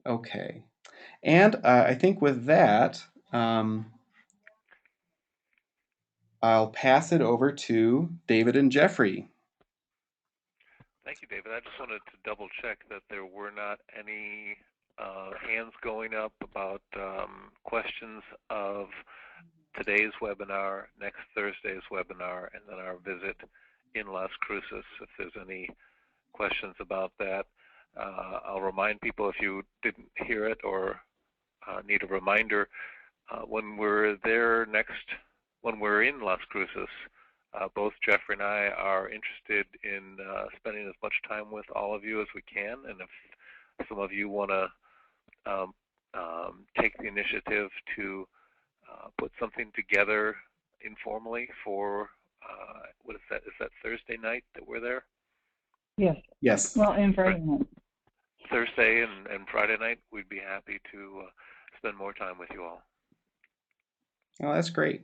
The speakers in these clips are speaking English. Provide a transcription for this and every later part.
Okay. And I think with that, um, I'll pass it over to David and Jeffrey. Thank you, David. I just wanted to double check that there were not any hands going up about questions of today's webinar, next Thursday's webinar, and then our visit in Las Cruces. If there's any questions about that, I'll remind people if you didn't hear it or need a reminder, when we're there next, when we're in Las Cruces, both Jeffrey and I are interested in spending as much time with all of you as we can. And if some of you want to take the initiative to put something together informally for, what is that? Is that Thursday night that we're there? Yes. Yes. Well, and Friday night. Thursday and Friday night, we'd be happy to spend more time with you all. Oh, that's great.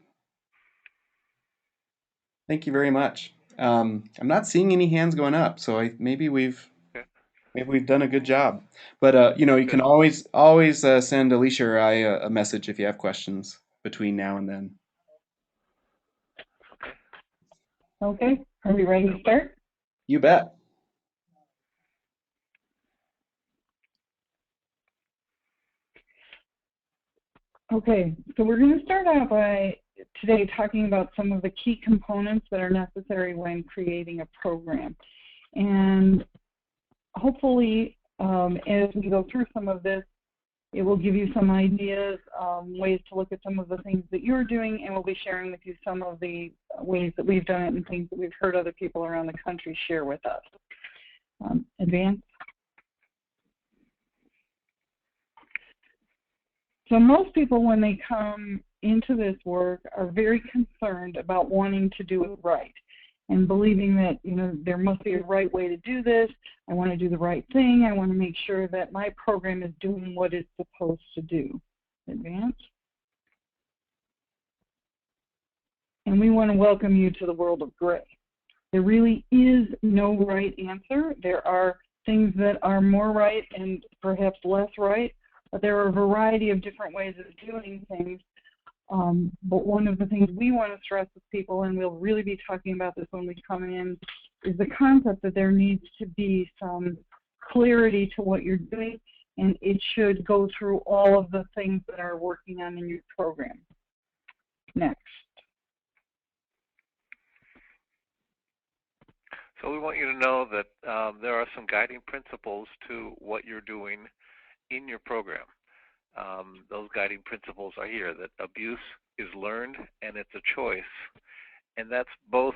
Thank you very much. I'm not seeing any hands going up, so maybe Okay. we've done a good job. But you can Good. always send Alicia or I a message if you have questions between now and then. Okay. Okay. Are we ready to start? You bet. Okay, so we're going to start out by today talking about some of the key components that are necessary when creating a program. And hopefully, as we go through some of this, it will give you some ideas, ways to look at some of the things that you're doing, and we'll be sharing with you some of the ways that we've done it and things that we've heard other people around the country share with us. Advance. So most people, when they come into this work, are very concerned about wanting to do it right and believing that, there must be a right way to do this. I want to do the right thing. I want to make sure that my program is doing what it's supposed to do. Advance. And we want to welcome you to the world of gray. There really is no right answer. There are things that are more right and perhaps less right. But there are a variety of different ways of doing things. But one of the things we want to stress with people, and we'll really be talking about this when we come in, is the concept that there needs to be some clarity to what you're doing, and it should go through all of the things that are working on in your program. Next. So we want you to know that there are some guiding principles to what you're doing in your program. Those guiding principles are here, that abuse is learned and it's a choice. And that's both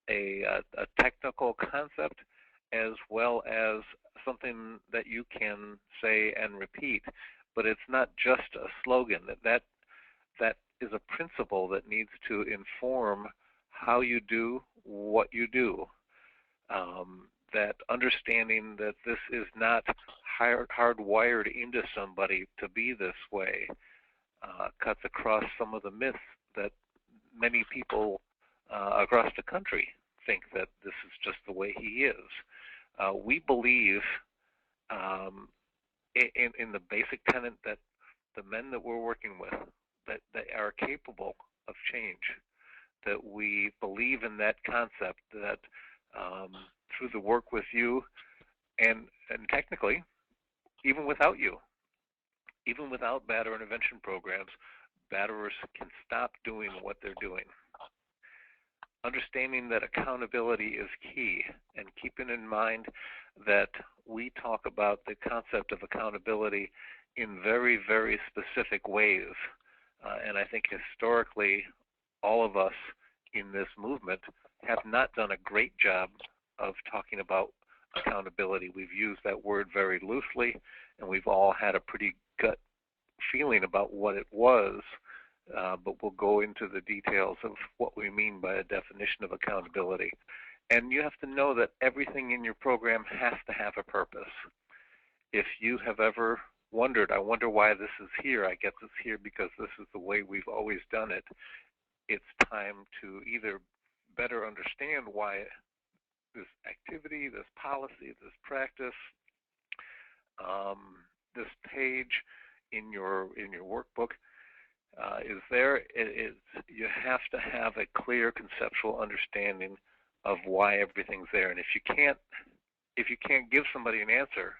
a technical concept as well as something that you can say and repeat. But it's not just a slogan. That is a principle that needs to inform how you do what you do. That understanding that this is not hardwired into somebody to be this way cuts across some of the myths that many people across the country think that this is just the way he is. We believe in the basic tenet that the men that we're working with, that they are capable of change, that we believe in that concept, that through the work with you and technically even without you, even without batter intervention programs, batterers can stop doing what they're doing. Understanding that accountability is key, and keeping in mind that we talk about the concept of accountability in very, very specific ways. And I think historically, all of us in this movement have not done a great job of talking about accountability. We've used that word very loosely, and we've all had a pretty gut feeling about what it was, but we'll go into the details of what we mean by a definition of accountability. And you have to know that everything in your program has to have a purpose. If you have ever wondered, I wonder why this is here, I guess it's here because this is the way we've always done it, it's time to either better understand why this activity, this policy, this practice, this page in your workbook is there. You have to have a clear conceptual understanding of why everything's there, and if you can't give somebody an answer,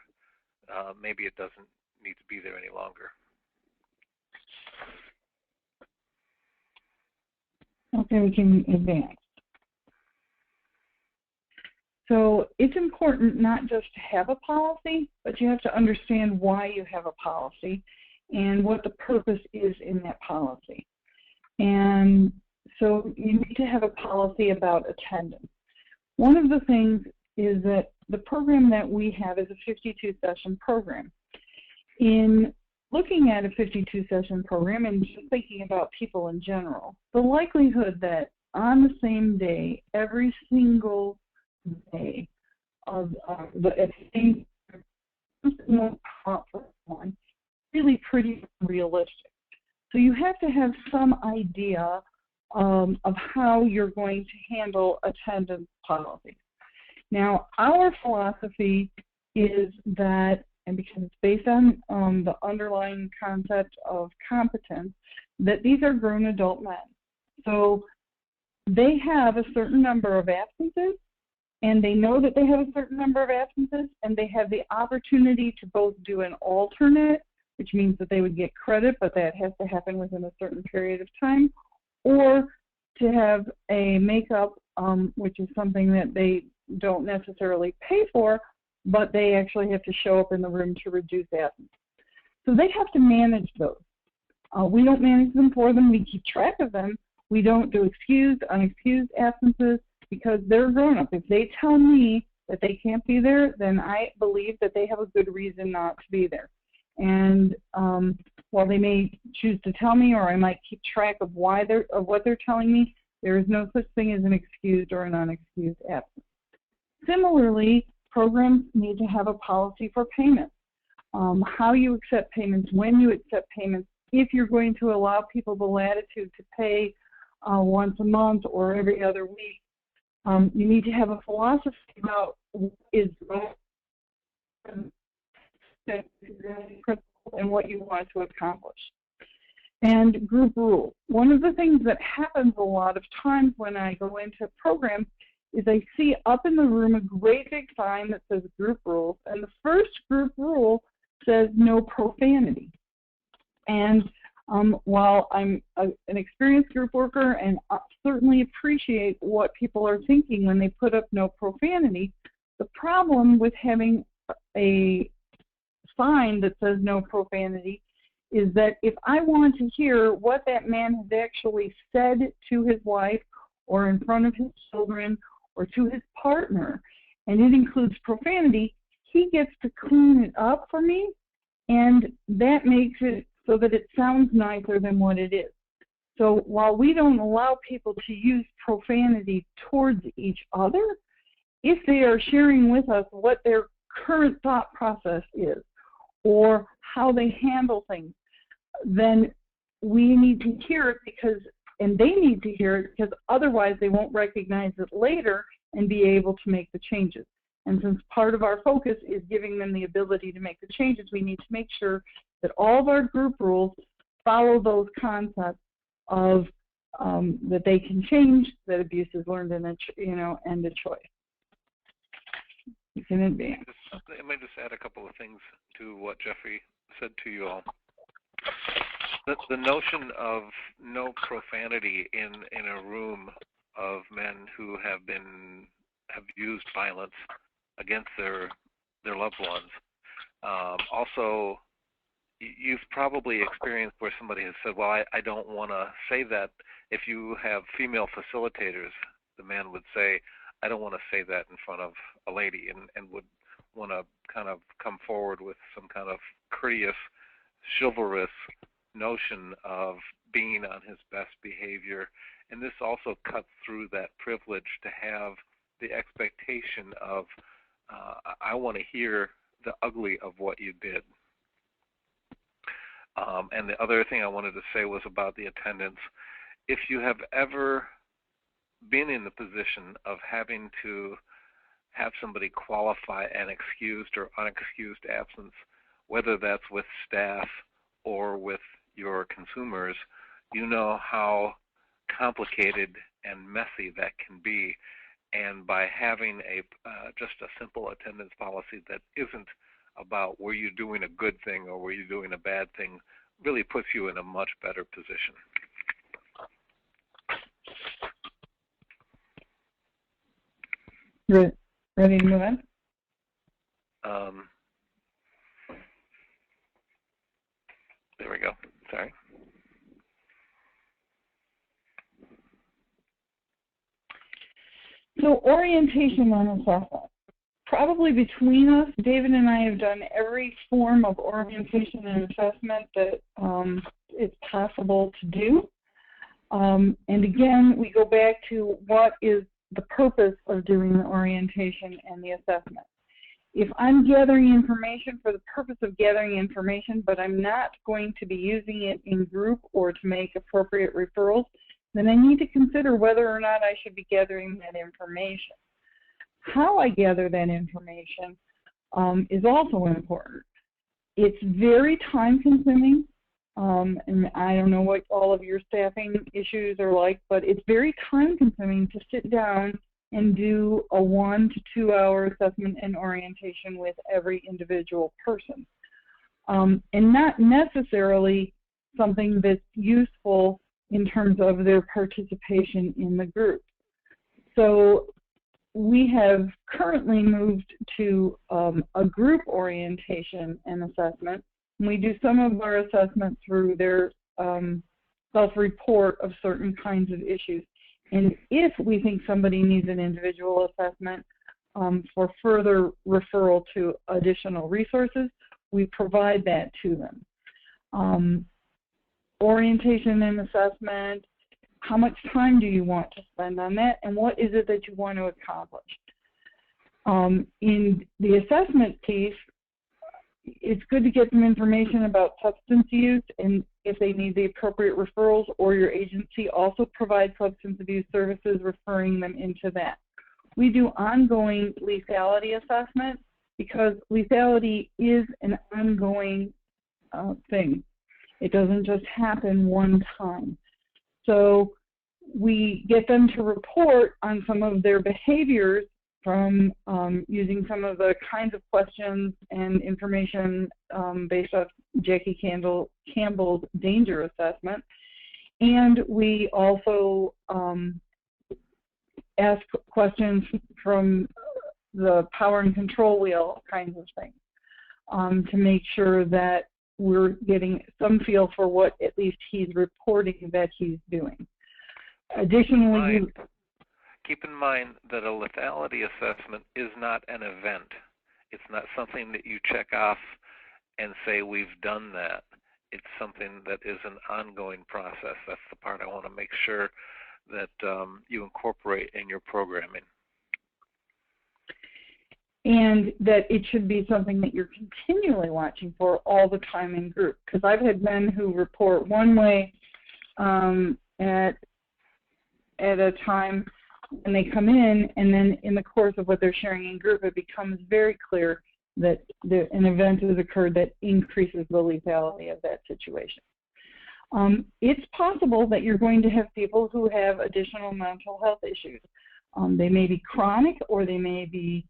maybe it doesn't need to be there any longer. Okay, we can advance. So it's important not just to have a policy, but you have to understand why you have a policy and what the purpose is in that policy. And so you need to have a policy about attendance. One of the things is that the program that we have is a 52-session program. In looking at a 52-session program and just thinking about people in general, the likelihood that on the same day, every single day of the same one, really pretty realistic. So you have to have some idea of how you're going to handle attendance policies. Now, our philosophy is that, and because it's based on the underlying concept of competence, that these are grown adult men. So they have a certain number of absences, and they know that they have a certain number of absences, and they have the opportunity to both do an alternate, which means that they would get credit, but that has to happen within a certain period of time, or to have a makeup, which is something that they don't necessarily pay for, but they actually have to show up in the room to reduce absence. So they have to manage those. We don't manage them for them. We keep track of them. We don't do excused, unexcused absences because they're grown up. If they tell me that they can't be there, then I believe that they have a good reason not to be there. And while they may choose to tell me, or I might keep track of what they're telling me, there is no such thing as an excused or an unexcused absence. Similarly, programs need to have a policy for payment. How you accept payments, when you accept payments, if you're going to allow people the latitude to pay once a month or every other week, you need to have a philosophy about what is right and what you want to accomplish. And group rules. One of the things that happens a lot of times when I go into programs is I see up in the room a great big sign that says group rules, and the first group rule says no profanity. And while I'm an experienced group worker and certainly appreciate what people are thinking when they put up no profanity, the problem with having a sign that says no profanity is that if I want to hear what that man has actually said to his wife or in front of his children or to his partner, and it includes profanity, he gets to clean it up for me, and that makes it so that it sounds nicer than what it is. So while we don't allow people to use profanity towards each other, if they are sharing with us what their current thought process is or how they handle things, then we need to hear it because, and they need to hear it because otherwise they won't recognize it later and be able to make the changes. And since part of our focus is giving them the ability to make the changes, we need to make sure that all of our group rules follow those concepts of that they can change, that abuse is learned, and a choice. You can advance. I might just add a couple of things to what Jeffrey said to you all. The notion of no profanity in a room of men who have used violence against their loved ones. Also, you've probably experienced where somebody has said, well, I don't want to say that. If you have female facilitators, the man would say, I don't want to say that in front of a lady, and would want to kind of come forward with some kind of courteous, chivalrous notion of being on his best behavior. And this also cuts through that privilege to have the expectation of, I want to hear the ugly of what you did. And the other thing I wanted to say was about the attendance. If you have ever been in the position of having to have somebody qualify an excused or unexcused absence, whether that's with staff or with your consumers, you know how complicated and messy that can be. And by having just a simple attendance policy that isn't about were you doing a good thing or were you doing a bad thing really puts you in a much better position. Ready to move on? There we go. Sorry. So orientation and assessment. Probably between us, David and I have done every form of orientation and assessment that is possible to do. And again, we go back to what is the purpose of doing the orientation and the assessment. If I'm gathering information for the purpose of gathering information, but I'm not going to be using it in group or to make appropriate referrals, then I need to consider whether or not I should be gathering that information. How I gather that information is also important. It's very time-consuming, and I don't know what all of your staffing issues are like, but it's very time-consuming to sit down and do a 1 to 2 hour assessment and orientation with every individual person, and not necessarily something that's useful in terms of their participation in the group. So we have currently moved to a group orientation and assessment. And we do some of our assessment through their self-report of certain kinds of issues. And if we think somebody needs an individual assessment for further referral to additional resources, we provide that to them. Orientation and assessment, how much time do you want to spend on that, and what is it that you want to accomplish? In the assessment piece, it's good to get some information about substance use, and if they need the appropriate referrals, or your agency also provides substance abuse services, referring them into that. We do ongoing lethality assessment because lethality is an ongoing thing. It doesn't just happen one time. So we get them to report on some of their behaviors from using some of the kinds of questions and information based off Jackie Campbell's danger assessment. And we also ask questions from the power and control wheel kinds of things to make sure that we're getting some feel for what at least he's reporting that he's doing. Additionally, keep in mind that a lethality assessment is not an event. It's not something that you check off and say, we've done that. It's something that is an ongoing process. That's the part I want to make sure that you incorporate in your programming. And that it should be something that you're continually watching for all the time in group. Because I've had men who report one way at a time when they come in, and then in the course of what they're sharing in group, it becomes very clear that an event has occurred that increases the lethality of that situation. It's possible that you're going to have people who have additional mental health issues. They may be chronic, or they may be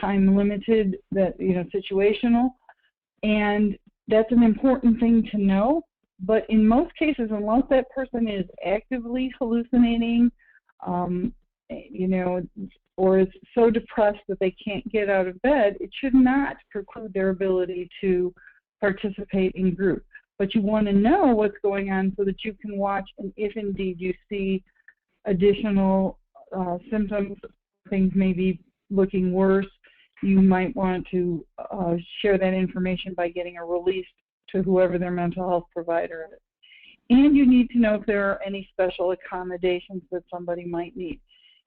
time limited, that situational, and that's an important thing to know. But in most cases, unless that person is actively hallucinating, or is so depressed that they can't get out of bed, it should not preclude their ability to participate in group. But you want to know what's going on so that you can watch, and if indeed you see additional symptoms, things may be looking worse, you might want to share that information by getting a release to whoever their mental health provider is. And you need to know if there are any special accommodations that somebody might need.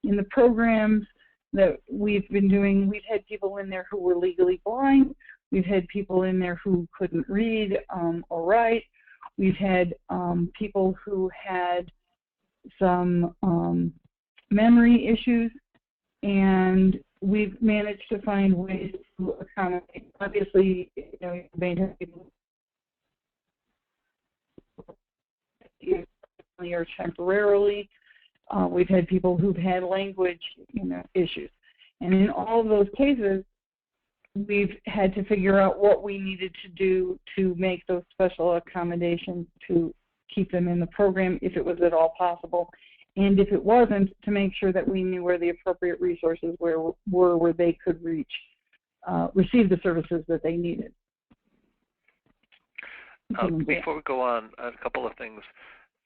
In the programs that we've been doing, we've had people in there who were legally blind. We've had people in there who couldn't read or write. We've had people who had some memory issues, and we've managed to find ways to accommodate. Obviously, you know, you may have people or temporarily. We've had people who've had language, you know, issues, and in all of those cases, we've had to figure out what we needed to do to make those special accommodations to keep them in the program if it was at all possible. And if it wasn't, to make sure that we knew where the appropriate resources were where they could reach, receive the services that they needed. Before we go on, a couple of things.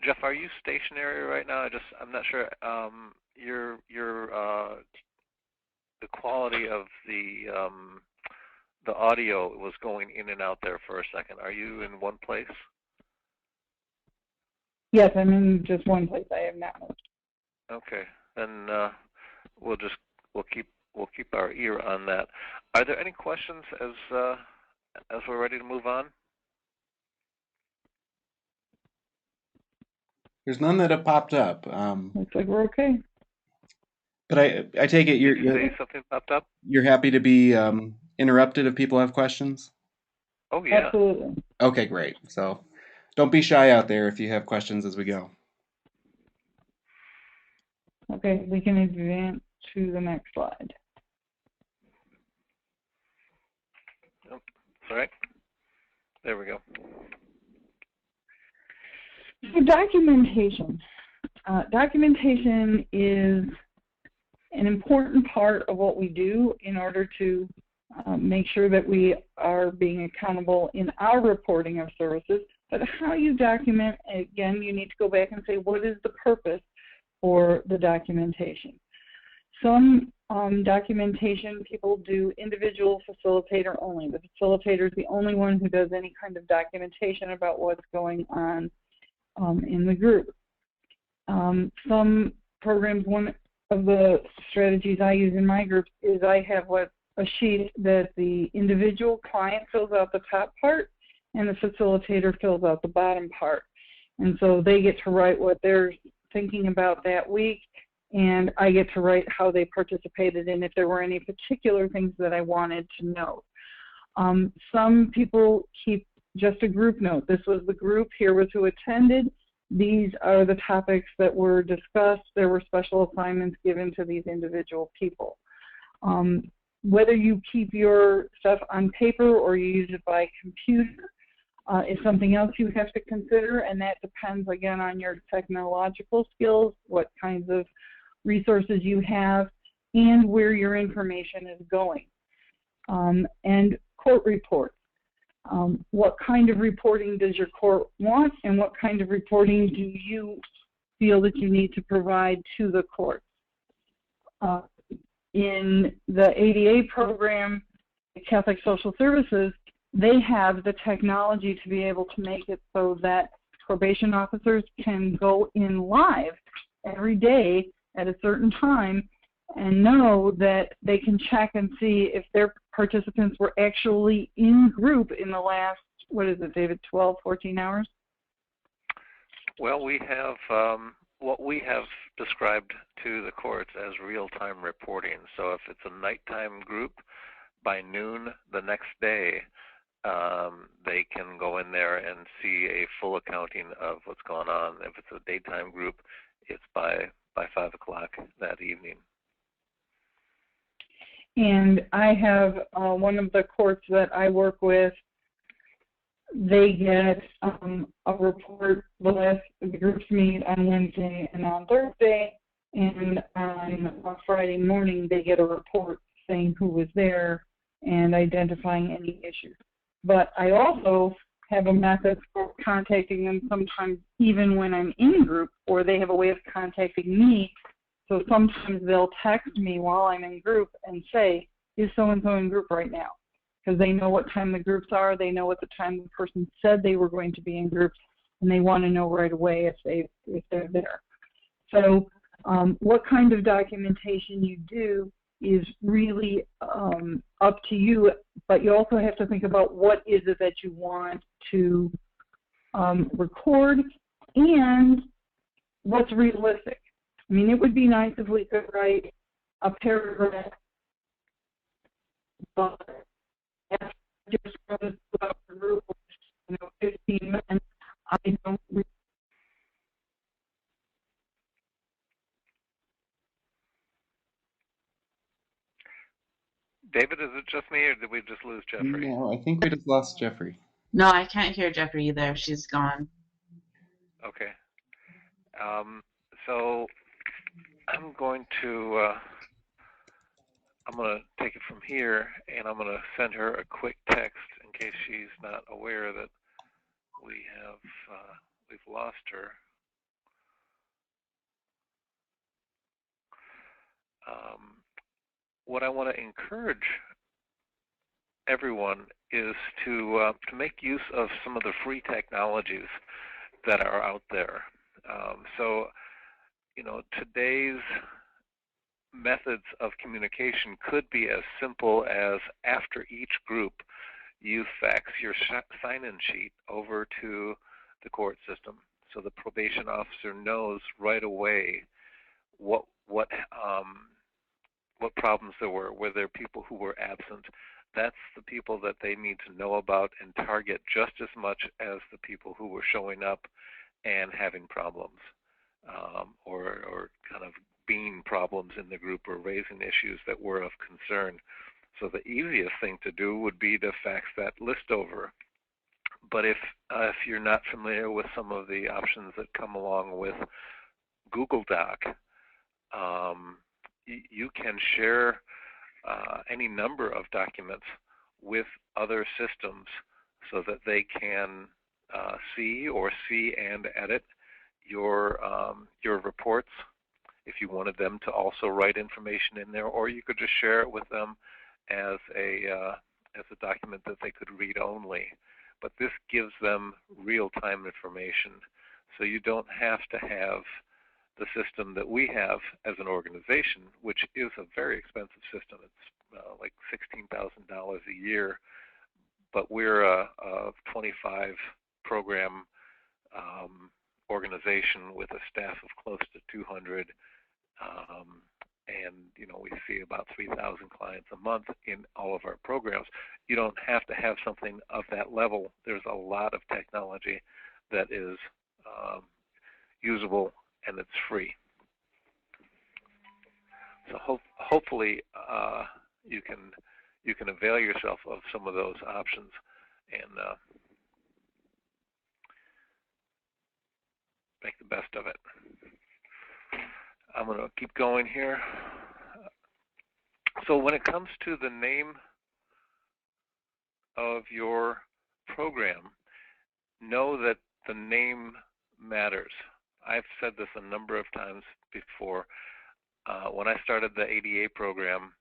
Jeff, are you stationary right now? I'm not sure. The quality of the audio was going in and out there for a second. Are you in one place? Yes, I'm in just one place. I have not moved. Okay, then we'll keep our ear on that. Are there any questions as we're ready to move on? There's none that have popped up. Looks like we're okay. But I take it Did you say something popped up? You're happy to be interrupted if people have questions? Oh, yeah. Absolutely. Okay, great. So don't be shy out there if you have questions as we go. Okay, we can advance to the next slide. Oh, all right. There we go. So documentation. Documentation is an important part of what we do in order to make sure that we are being accountable in our reporting of services. But how you document, again, you need to go back and say, what is the purpose for the documentation? Some documentation people do individual facilitator only. The facilitator is the only one who does any kind of documentation about what's going on in the group. Some programs, one of the strategies I use in my group is I have a sheet that the individual client fills out the top part and the facilitator fills out the bottom part. And so they get to write what they're thinking about that week, and I get to write how they participated and if there were any particular things that I wanted to know. Some people keep just a group note. This was the group, here was who attended. These are the topics that were discussed. There were special assignments given to these individual people. Whether you keep your stuff on paper or you use it by computer is something else you have to consider, and that depends, again, on your technological skills, what kinds of resources you have, and where your information is going. And court reports. What kind of reporting does your court want, and what kind of reporting do you feel that you need to provide to the court? In the ADA program, Catholic Social Services, they have the technology to be able to make it so that probation officers can go in live every day at a certain time and know that they can check and see if their participants were actually in group in the last, what is it, David, 12, 14 hours? Well, we have what we have described to the courts as real-time reporting. So if it's a nighttime group, by noon the next day, they can go in there and see a full accounting of what's going on. If it's a daytime group, it's by 5 o'clock that evening. And I have one of the courts that I work with, they get a report. The groups meet on Wednesday and on Thursday, and on Friday morning they get a report saying who was there and identifying any issues. But I also have a method for contacting them sometimes even when I'm in group, or they have a way of contacting me. So sometimes they'll text me while I'm in group and say, is so-and-so in group right now? Because they know what time the groups are, they know what the time the person said they were going to be in groups, and they want to know right away if they're there. So what kind of documentation you do is really up to you, but you also have to think about what is it that you want to record and what's realistic. I mean, it would be nice if we could write a paragraph But after I just started about the group, 15 minutes, I don't really. David, is it just me, or did we just lose Jeffrey? No, I think we just lost Jeffrey. No, I can't hear Jeffrey either. She's gone. Okay. So I'm going to take it from here, and I'm going to send her a quick text in case she's not aware that we've lost her. What I want to encourage everyone is to make use of some of the free technologies that are out there. So, today's methods of communication could be as simple as, after each group, you fax your sign-in sheet over to the court system, so the probation officer knows right away what problems there were there people who were absent. That's the people that they need to know about and target just as much as the people who were showing up and having problems, or kind of being problems in the group, or raising issues that were of concern. So the easiest thing to do would be to fax that list over. But if you're not familiar with some of the options that come along with Google Doc, you can share any number of documents with other systems so that they can see and edit your reports if you wanted them to also write information in there, or you could just share it with them as a document that they could read only. But this gives them real-time information, so you don't have to have the system that we have as an organization, which is a very expensive system. It's like $16,000 a year, but we're a 25 program organization with a staff of close to 200, and we see about 3,000 clients a month in all of our programs. You don't have to have something of that level. There's a lot of technology that is usable, and it's free. So hopefully you can avail yourself of some of those options and make the best of it. I'm going to keep going here. So when it comes to the name of your program, know that the name matters. I've said this a number of times before. When I started the ADA program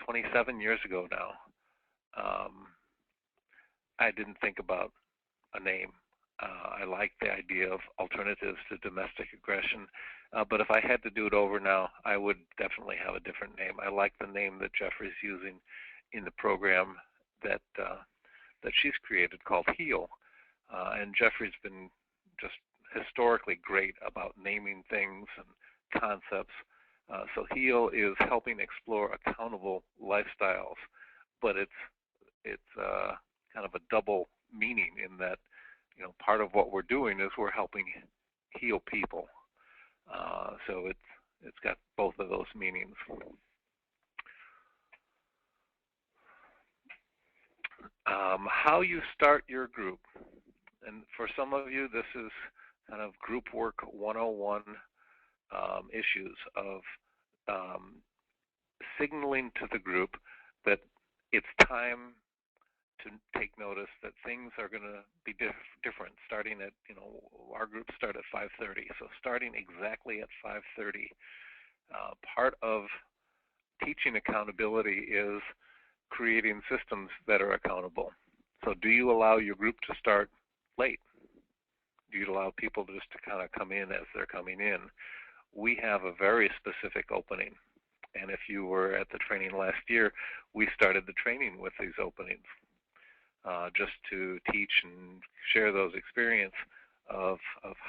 27 years ago now, I didn't think about a name. I like the idea of alternatives to domestic aggression, but if I had to do it over now, I would definitely have a different name. I like the name that Jeffrey's using in the program that she's created, called HEAL, and Jeffrey's been just historically great about naming things and concepts. So HEAL is helping explore accountable lifestyles, but it's kind of a double meaning in that part of what we're doing is we're helping heal people. So it's got both of those meanings. How you start your group. And for some of you, this is kind of group work 101 issues of signaling to the group that it's time to take notice that things are going to be different, starting at, our groups start at 5:30. So starting exactly at 5:30, part of teaching accountability is creating systems that are accountable. So do you allow your group to start late? Do you allow people just to kind of come in as they're coming in? We have a very specific opening. And if you were at the training last year, we started the training with these openings, just to teach and share those experience of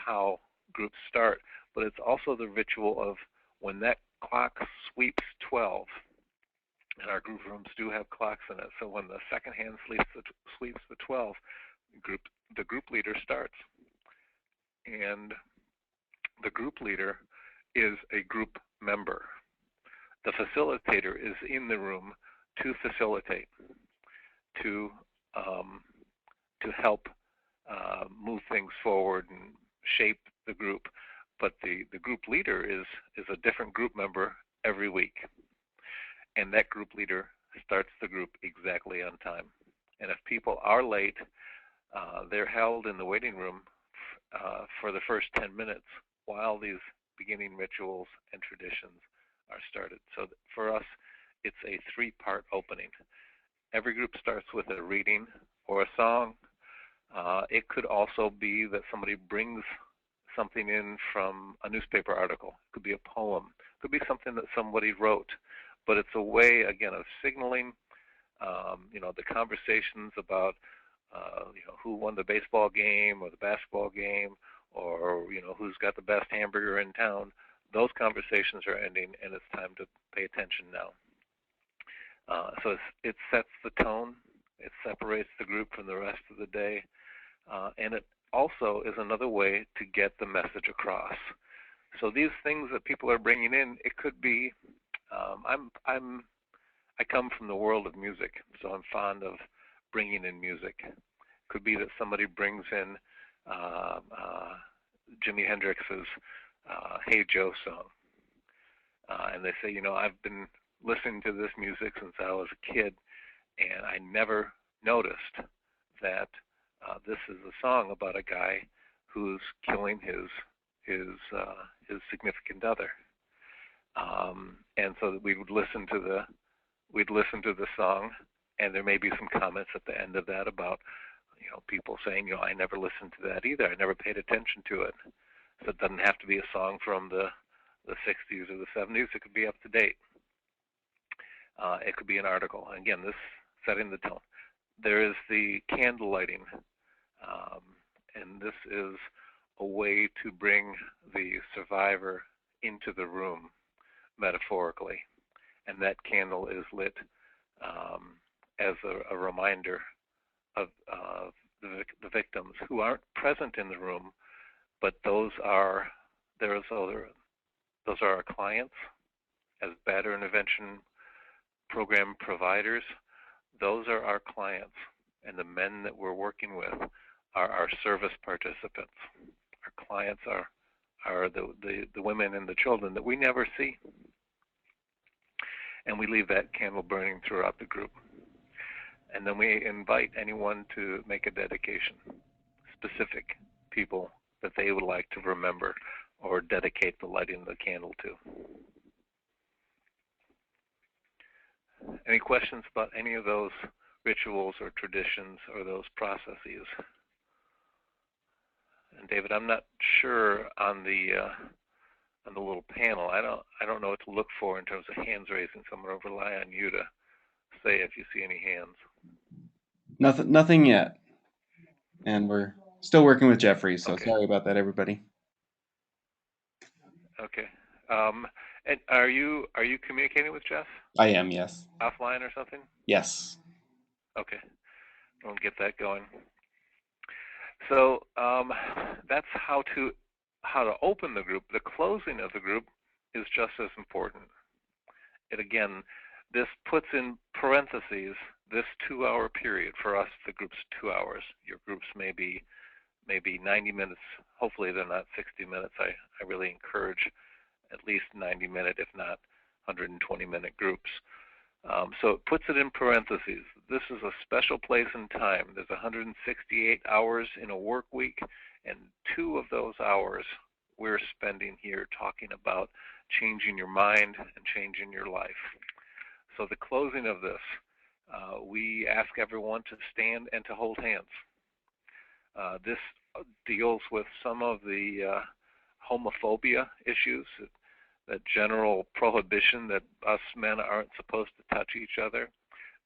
how groups start. But it's also the ritual of when that clock sweeps 12 And our group rooms do have clocks in it. So when the second hand sweeps the 12, the group leader starts. And the group leader is a group member. The facilitator is in the room to facilitate, to help move things forward and shape the group. But the group leader is a different group member every week. And that group leader starts the group exactly on time. And if people are late, they're held in the waiting room for the first 10 minutes while these beginning rituals and traditions are started. So for us, it's a 3-part opening. Every group starts with a reading or a song. It could also be that somebody brings something in from a newspaper article. It could be a poem. It could be something that somebody wrote. But it's a way, again, of signaling, the conversations about, who won the baseball game or the basketball game, or, who's got the best hamburger in town. Those conversations are ending, and it's time to pay attention now. So it sets the tone. It separates the group from the rest of the day. And it also is another way to get the message across. So these things that people are bringing in, it could be, I come from the world of music, so I'm fond of bringing in music. It could be that somebody brings in Jimi Hendrix's Hey Joe song. And they say, I've been listening to this music since I was a kid, and I never noticed that this is a song about a guy who's killing his significant other. And so we would listen to the song, and there may be some comments at the end of that about, people saying, I never listened to that either. I never paid attention to it. So it doesn't have to be a song from the 60s or the 70s. It could be up to date. It could be an article. And again, this setting the tone. There is the candle lighting, and this is a way to bring the survivor into the room, metaphorically. And that candle is lit as a reminder of the victims who aren't present in the room, but those are our clients as batterer intervention program providers. Those are our clients, and the men that we're working with are our service participants. Our clients are the women and the children that we never see. And we leave that candle burning throughout the group. And then we invite anyone to make a dedication, specific people that they would like to remember or dedicate the lighting of the candle to. Any questions about any of those rituals or traditions or those processes? And David, I'm not sure on the little panel. I don't know what to look for in terms of hands raising, so I'm going to rely on you to say if you see any hands. Nothing yet. And we're still working with Jeffrey, so Okay. Sorry about that, everybody. Okay. And are you communicating with Jeff? I am, yes. Offline or something? Yes. Okay. We'll get that going. So that's how to open the group. The closing of the group is just as important. This puts in parentheses this 2-hour period. For us, the group's 2 hours. Your groups may be 90 minutes. Hopefully they're not 60 minutes. I really encourage at least 90-minute, if not 120-minute groups. So it puts it in parentheses. This is a special place and time. There's 168 hours in a work week, and 2 of those hours we're spending here talking about changing your mind and changing your life. So the closing of this, we ask everyone to stand and to hold hands. This deals with some of the homophobia issues, that general prohibition that us men aren't supposed to touch each other.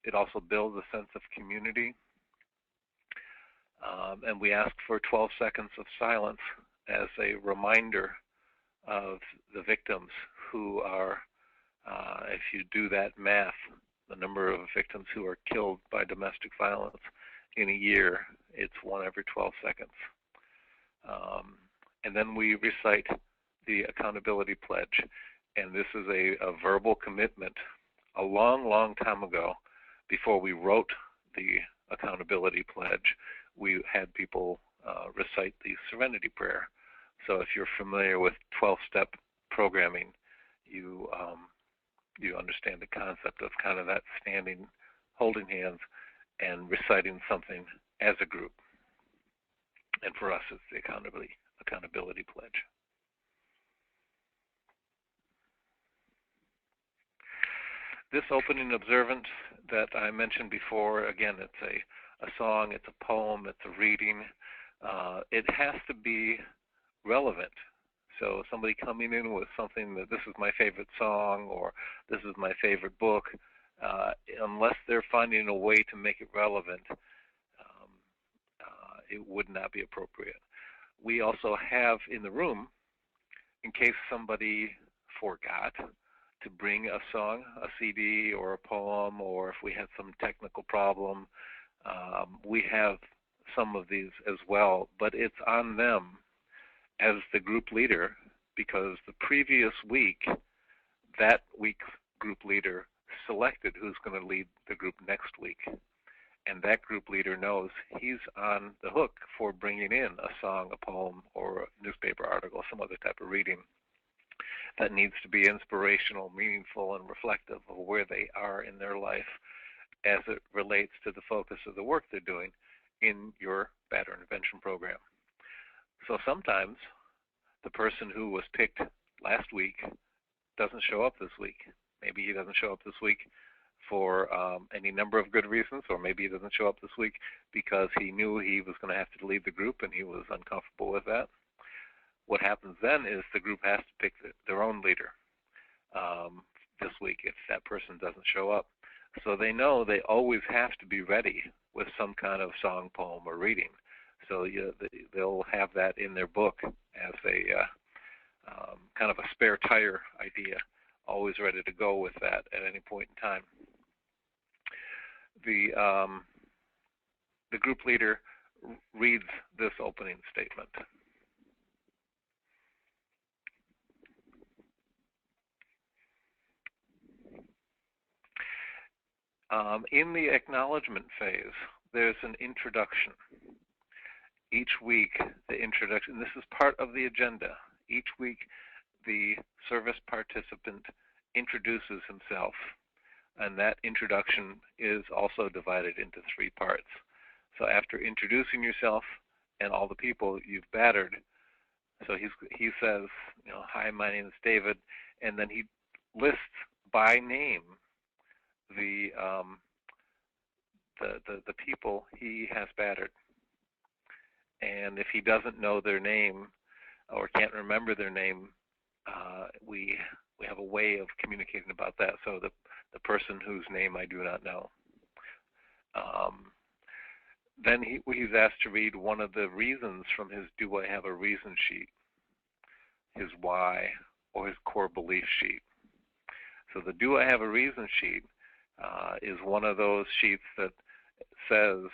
It also builds a sense of community. And we ask for 12 seconds of silence as a reminder of the victims who are, if you do that math, the number of victims who are killed by domestic violence in a year, it's 1 every 12 seconds. And then we recite the accountability pledge. And this is a verbal commitment. A long, long time ago, before we wrote the accountability pledge, we had people recite the serenity prayer. So if you're familiar with 12-step programming, you understand the concept of kind of that standing, holding hands, and reciting something as a group. And for us, it's the accountability pledge. This opening observance that I mentioned before, again, it's a song, it's a poem, it's a reading. It has to be relevant. So somebody coming in with something that this is my favorite song or this is my favorite book, unless they're finding a way to make it relevant, it would not be appropriate. We also have in the room, in case somebody forgot to bring a song, a CD or a poem, or if we had some technical problem, we have some of these as well, but it's on them as the group leader, because the previous week, that week's group leader selected who's going to lead the group next week. And that group leader knows he's on the hook for bringing in a song, a poem, or a newspaper article, some other type of reading that needs to be inspirational, meaningful, and reflective of where they are in their life as it relates to the focus of the work they're doing in your battery intervention program. So sometimes the person who was picked last week doesn't show up this week. Maybe he doesn't show up this week for any number of good reasons, or maybe he doesn't show up this week because he knew he was going to have to lead the group and he was uncomfortable with that. What happens then is the group has to pick their own leader this week if that person doesn't show up. So they know they always have to be ready with some kind of song, poem, or reading. So they'll have that in their book as a kind of a spare tire idea, always ready to go with that at any point in time. The group leader reads this opening statement. In the acknowledgement phase, there's an introduction. Each week, the introduction, this is part of the agenda. Each week, the service participant introduces himself, and that introduction is also divided into 3 parts. So after introducing yourself and all the people you've battered, so he says, you know, hi, my name is David, and then he lists by name the people he has battered. And if he doesn't know their name or can't remember their name, we have a way of communicating about that. So the person whose name I do not know. Then he's asked to read one of the reasons from his Do I Have a Reason sheet, his why, or his core belief sheet. So the Do I Have a Reason sheet is one of those sheets that says,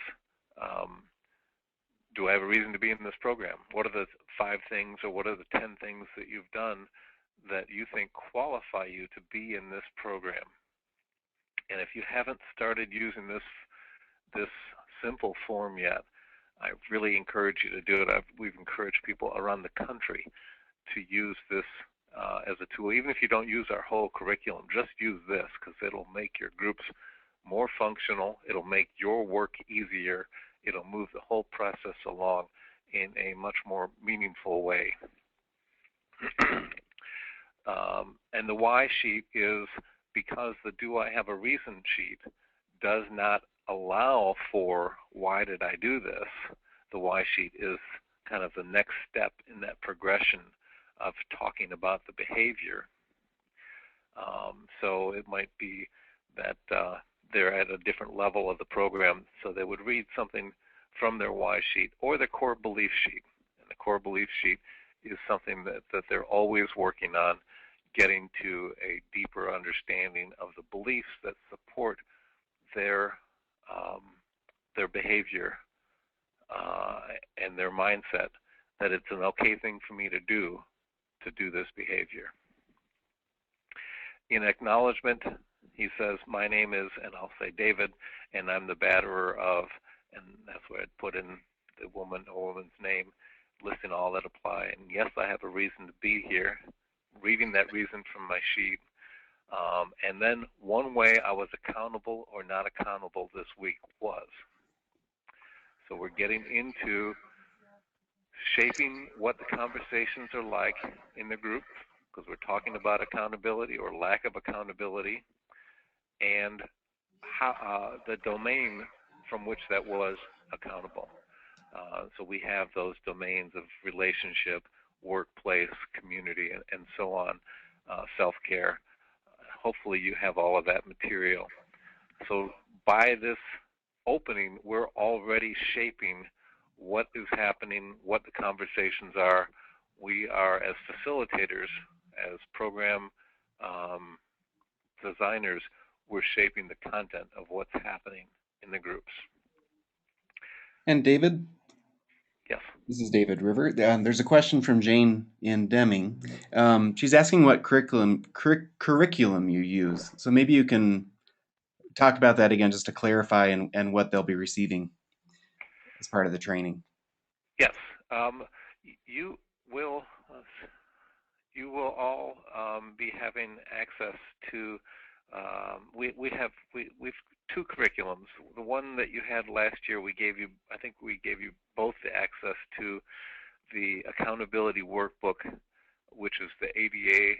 do I have a reason to be in this program? What are the 5 things or what are the 10 things that you've done that you think qualify you to be in this program? And if you haven't started using this simple form yet, I really encourage you to do it. We've encouraged people around the country to use this as a tool. Even if you don't use our whole curriculum, just use this, because it'll make your groups more functional. It'll make your work easier. It'll move the whole process along in a much more meaningful way. And the why sheet is because the Do I Have a Reason sheet does not allow for why did I do this. The why sheet is kind of the next step in that progression of talking about the behavior. So it might be that they're at a different level of the program, so they would read something from their why sheet or their core belief sheet. And the core belief sheet is something that they're always working on. getting to a deeper understanding of the beliefs that support their behavior and their mindset, that it's an okay thing for me to do this behavior. In acknowledgement, he says, my name is, and I'll say David, and I'm the batterer of, and that's where I'd put in the woman's name, listing all that apply. And yes, I have a reason to be here, reading that reason from my sheet. And then one way I was accountable or not accountable this week was. So we're getting into shaping what the conversations are like in the group, because we're talking about accountability or lack of accountability, and how, the domain from which that was accountable. So we have those domains of relationship, workplace, community, and so on, self-care. Hopefully you have all of that material. So by this opening, we're already shaping what is happening, what the conversations are. We are, as facilitators, as program designers, we're shaping the content of what's happening in the groups. And David? Yes. This is David River. There's a question from Jane in Deming. She's asking what curriculum you use. So maybe you can talk about that again just to clarify and what they'll be receiving as part of the training. Yes. You will all be having access to, we've two curriculums. The one that you had last year, I think we gave you both the access to the accountability workbook, which is the ADA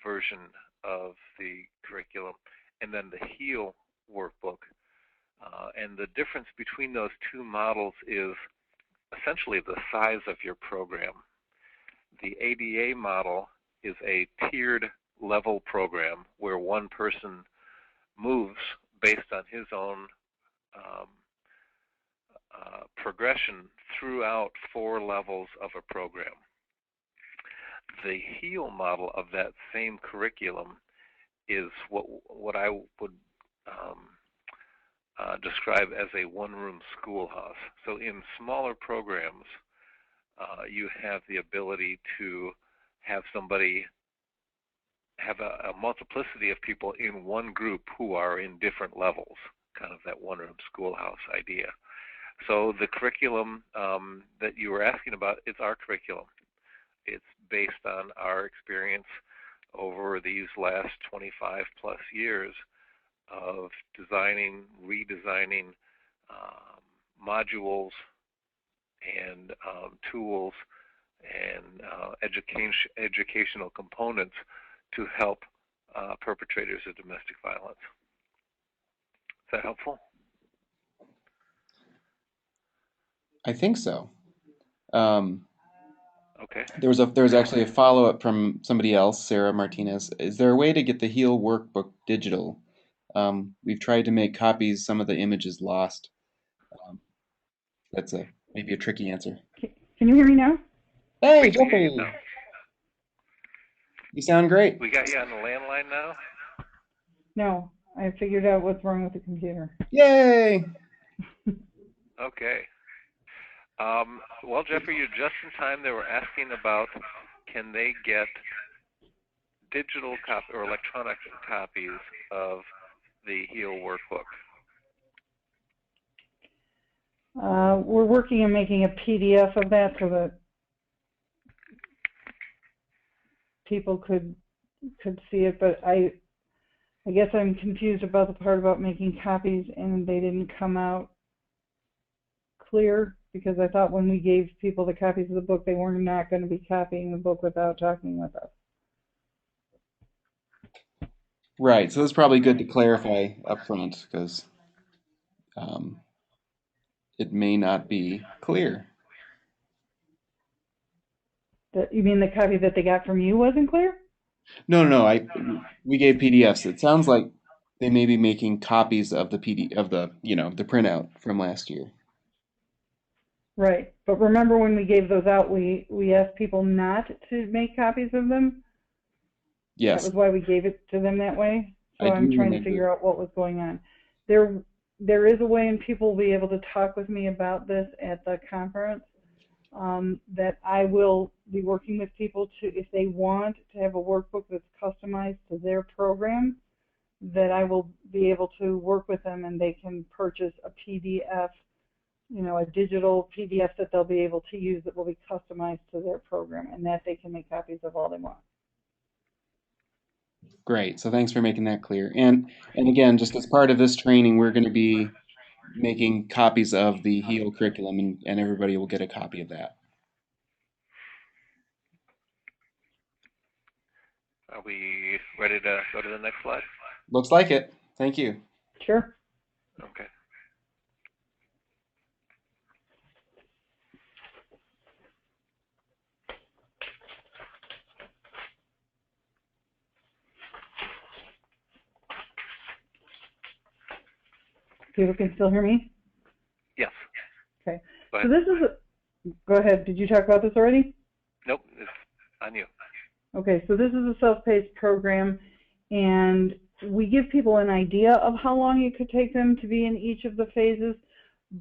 version of the curriculum, and then the HEAL workbook. And the difference between those two models is essentially the size of your program. The ADA model is a tiered level program where one person moves based on his own progression throughout 4 levels of a program. The HEAL model of that same curriculum is what I would describe as a one-room schoolhouse. So in smaller programs, you have the ability to have somebody have a multiplicity of people in one group who are in different levels, kind of that one-room schoolhouse idea. So the curriculum that you were asking about, it's our curriculum. It's based on our experience over these last 25 plus years of designing, redesigning modules and tools and educational components to help perpetrators of domestic violence. Is that helpful? I think so. Okay. There was actually a follow-up from somebody else, Sarah Martinez. Is there a way to get the HEAL workbook digital? We've tried to make copies. Some of the images lost. That's maybe a tricky answer. Can you hear me now? Hey, Jeffrey! You sound great. We got you on the landline now? No, I figured out what's wrong with the computer. Yay! Okay. Well, Jeffrey, you're just in time. They were asking about, can they get digital copy or electronic copies of the HEAL workbook? We're working on making a PDF of that so that people could see it, but I guess I'm confused about the part about making copies and they didn't come out clear, because I thought when we gave people the copies of the book, they were not going to be copying the book without talking with us. Right, so it's probably good to clarify up front, because it may not be clear. You mean the copy that they got from you wasn't clear? No. We gave PDFs. It sounds like they may be making copies of the the printout from last year. Right, but remember when we gave those out, we asked people not to make copies of them? That Yes, was why we gave it to them that way. So I do I'm trying to remember. figure out what was going on. There is a way, and people will be able to talk with me about this at the conference, that I will be working with people to, if they want to have a workbook that's customized to their program, that I will be able to work with them and they can purchase a PDF, a digital PDF that they'll be able to use that will be customized to their program, and that they can make copies of all they want. Great. So thanks for making that clear. And again, just as part of this training, we're going to be making copies of the HEAL curriculum, and everybody will get a copy of that. Are we ready to go to the next slide? Looks like it. Thank you. Sure. Okay. People can still hear me? Yes. Okay. Go So ahead. this is go ahead. Did you talk about this already? Nope, it's on you. Okay, so this is a self-paced program, and we give people an idea of how long it could take them to be in each of the phases,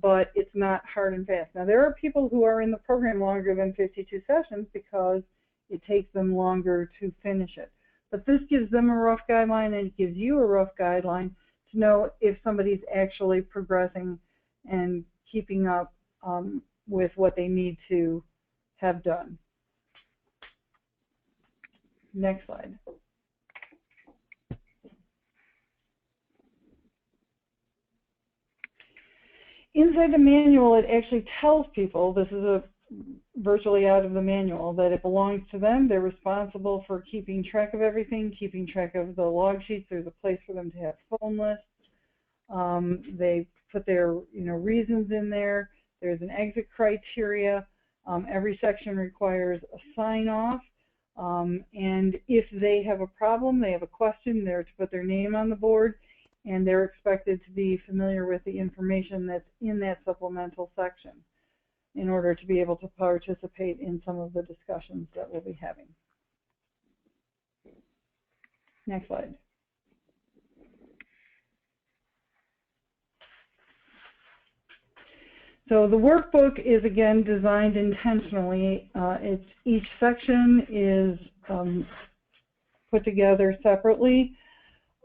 but it's not hard and fast. Now, there are people who are in the program longer than 52 sessions because it takes them longer to finish it. But this gives them a rough guideline, and it gives you a rough guideline to know if somebody's actually progressing and keeping up with what they need to have done. Next slide. Inside the manual, it actually tells people, this is virtually out of the manual, that it belongs to them. They're responsible for keeping track of everything, keeping track of the log sheets. There's a place for them to have phone lists. They put their reasons in there. There's an exit criteria. Every section requires a sign-off. And if they have a problem, they have a question, they're to put their name on the board, and they're expected to be familiar with the information that's in that supplemental section in order to be able to participate in some of the discussions that we'll be having. Next slide. So the workbook is, again, designed intentionally. Each section is put together separately.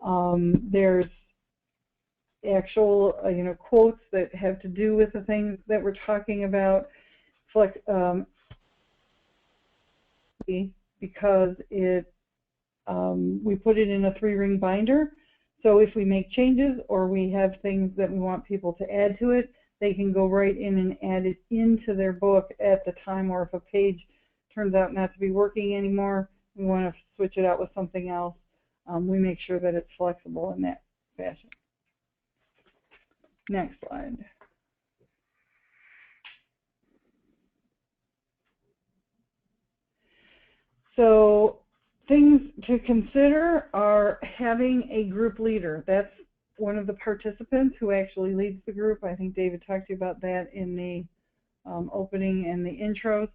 There's actual, quotes that have to do with the things that we're talking about, because we put it in a 3-ring binder. So if we make changes or we have things that we want people to add to it, they can go right in and add it into their book at the time, or if a page turns out not to be working anymore, we want to switch it out with something else. We make sure that it's flexible in that fashion. Next slide. So things to consider are having a group leader. That's one of the participants who actually leads the group. I think David talked to you about that in the opening and the intros.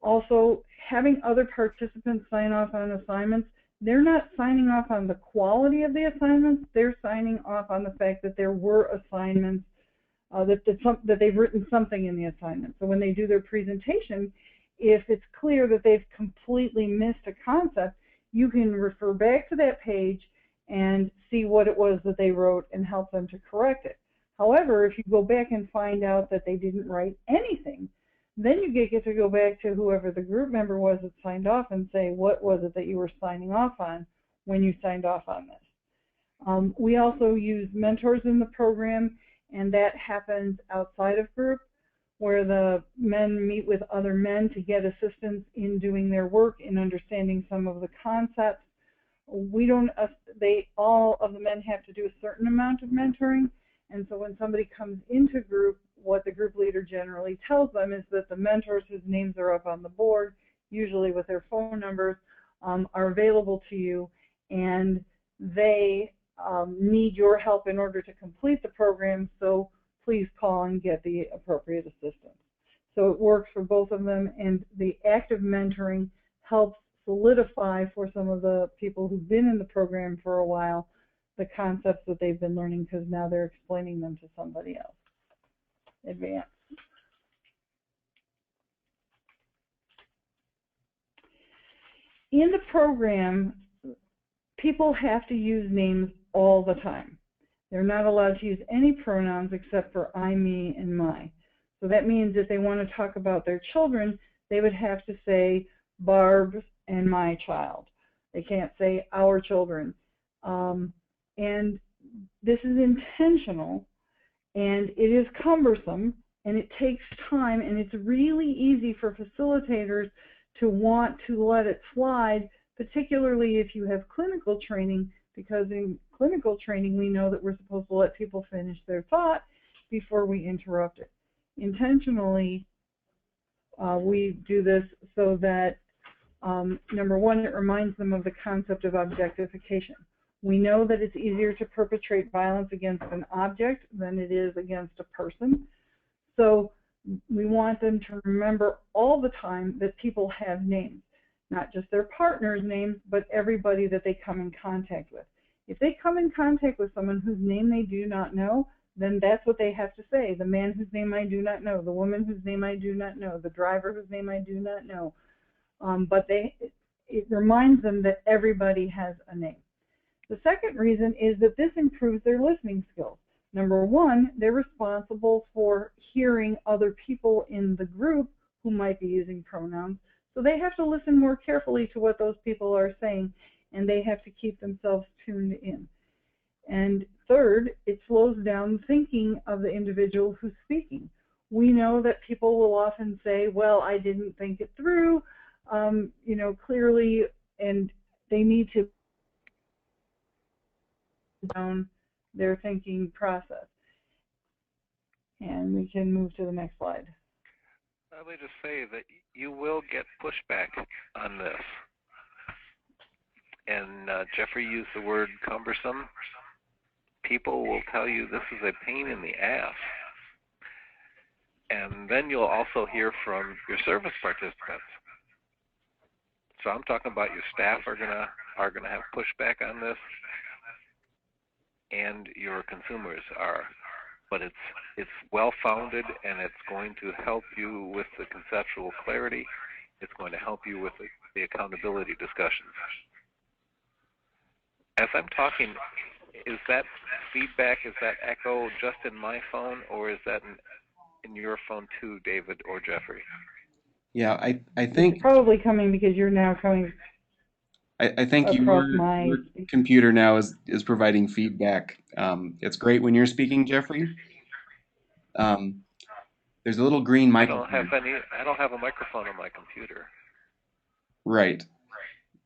Also, having other participants sign off on assignments. They're not signing off on the quality of the assignments. They're signing off on the fact that there were assignments, that they've written something in the assignment. So when they do their presentation, if it's clear that they've completely missed a concept, you can refer back to that page and see what it was that they wrote and help them to correct it. However, if you go back and find out that they didn't write anything, then you get to go back to whoever the group member was that signed off and say, what was it that you were signing off on when you signed off on this? We also use mentors in the program, and that happens outside of group, where the men meet with other men to get assistance in doing their work, in understanding some of the concepts. All of the men have to do a certain amount of mentoring, and so when somebody comes into group, what the group leader generally tells them is that the mentors whose names are up on the board, usually with their phone numbers, are available to you, and they need your help in order to complete the program, so please call and get the appropriate assistance. So it works for both of them, and the active mentoring helps solidify for some of the people who've been in the program for a while the concepts that they've been learning, because now they're explaining them to somebody else. Advance. In the program, people have to use names all the time. They're not allowed to use any pronouns except for I, me, and my. So that means if they want to talk about their children, they would have to say Barb and my child. They can't say our children. And this is intentional, and it is cumbersome, and it takes time, and it's really easy for facilitators to want to let it slide, particularly if you have clinical training, because in clinical training we know that we're supposed to let people finish their thought before we interrupt it. Intentionally, we do this so that, number one, it reminds them of the concept of objectification. We know that it's easier to perpetrate violence against an object than it is against a person. So we want them to remember all the time that people have names, not just their partner's names, but everybody that they come in contact with. If they come in contact with someone whose name they do not know, then that's what they have to say. The man whose name I do not know, the woman whose name I do not know, the driver whose name I do not know. But it reminds them that everybody has a name. The second reason is that this improves their listening skills. Number one, they're responsible for hearing other people in the group who might be using pronouns. So they have to listen more carefully to what those people are saying, and they have to keep themselves tuned in. And third, it slows down thinking of the individual who's speaking. We know that people will often say, well, I didn't think it through, clearly, and they need to down their thinking process. And we can move to the next slide. Let me just say that you will get pushback on this. And Jeffrey used the word cumbersome. People will tell you this is a pain in the ass. And then you'll also hear from your service participants. So I'm talking about your staff are gonna have pushback on this, and your consumers are. But it's well-founded, and it's going to help you with the conceptual clarity. It's going to help you with the accountability discussions. As I'm talking, is that feedback, is that echo just in my phone, or is that in your phone too, David or Jeffrey? Yeah, I think it's probably coming because you're now coming. I think across your computer now is providing feedback. It's great when you're speaking, Jeffrey. There's a little green microphone. I don't have a microphone on my computer. Right.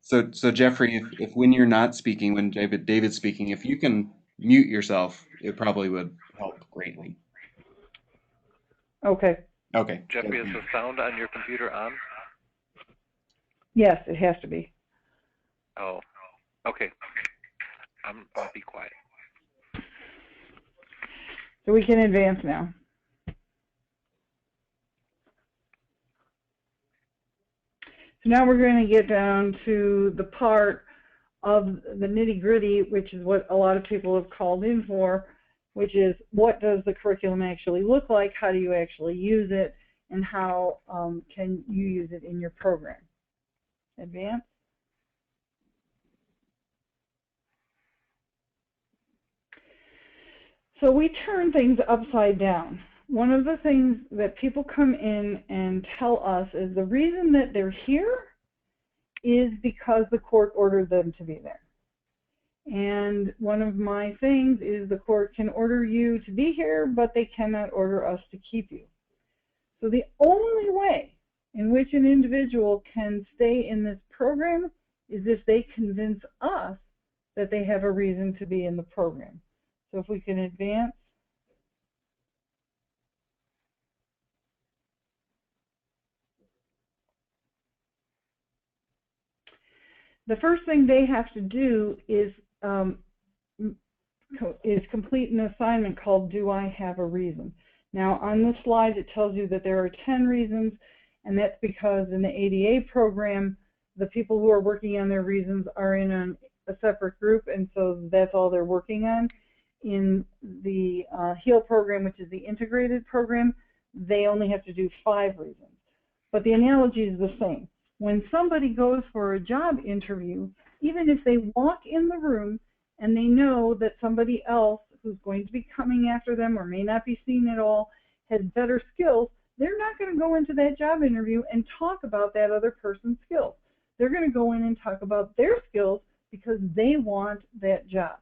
So Jeffrey, if when you're not speaking, when David's speaking, if you can mute yourself, it probably would help greatly. Okay. Okay. Jeffrey, is the sound on your computer on? Yes, it has to be. Oh, okay. I'll be quiet. So we can advance now. So now we're going to get down to the part of the nitty-gritty, which is what a lot of people have called in for, which is what does the curriculum actually look like, how do you actually use it, and how can you use it in your program. Advance. So we turn things upside down. One of the things that people come in and tell us is the reason that they're here is because the court ordered them to be there. And one of my things is the court can order you to be here, but they cannot order us to keep you. So the only way in which an individual can stay in this program is if they convince us that they have a reason to be in the program. So if we can advance. The first thing they have to do is complete an assignment called Do I Have a Reason? Now on this slide it tells you that there are 10 reasons, and that's because in the ADA program the people who are working on their reasons are in a separate group, and so that's all they're working on. In the HEAL program, which is the integrated program, they only have to do 5 reasons. But the analogy is the same. When somebody goes for a job interview, even if they walk in the room and they know that somebody else who's going to be coming after them or may not be seen at all has better skills, they're not going to go into that job interview and talk about that other person's skills. They're going to go in and talk about their skills because they want that job.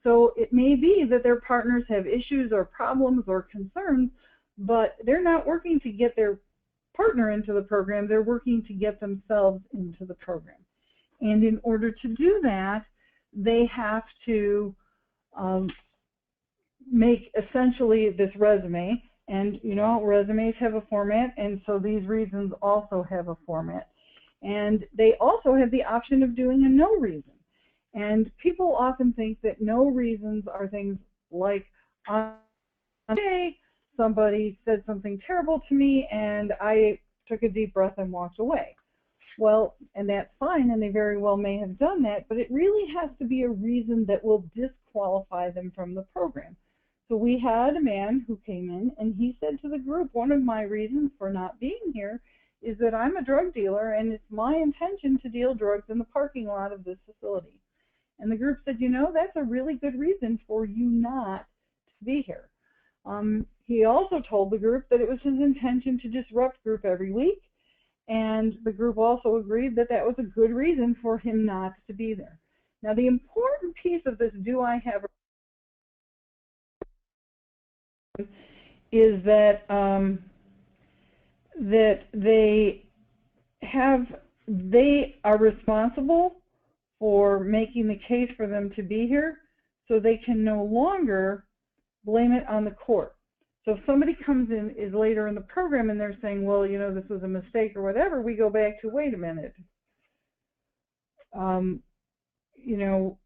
So it may be that their partners have issues or problems or concerns, but they're not working to get their partner into the program, they're working to get themselves into the program. And in order to do that, they have to make essentially this resume. And you know, resumes have a format, and so these reasons also have a format. And they also have the option of doing a no reason. And people often think that no reasons are things like, on a day, somebody said something terrible to me and I took a deep breath and walked away. Well, and that's fine, and they very well may have done that, but it really has to be a reason that will disqualify them from the program. So we had a man who came in and he said to the group, one of my reasons for not being here is that I'm a drug dealer and it's my intention to deal drugs in the parking lot of this facility. And the group said, you know, that's a really good reason for you not to be here. He also told the group that it was his intention to disrupt group every week, and the group also agreed that that was a good reason for him not to be there. Now, the important piece of this "do I have a" is that that they are responsible for making the case for them to be here, so they can no longer blame it on the court. So if somebody comes in, is later in the program, and they're saying, well, you know, this was a mistake or whatever, we go back to, wait a minute. You know,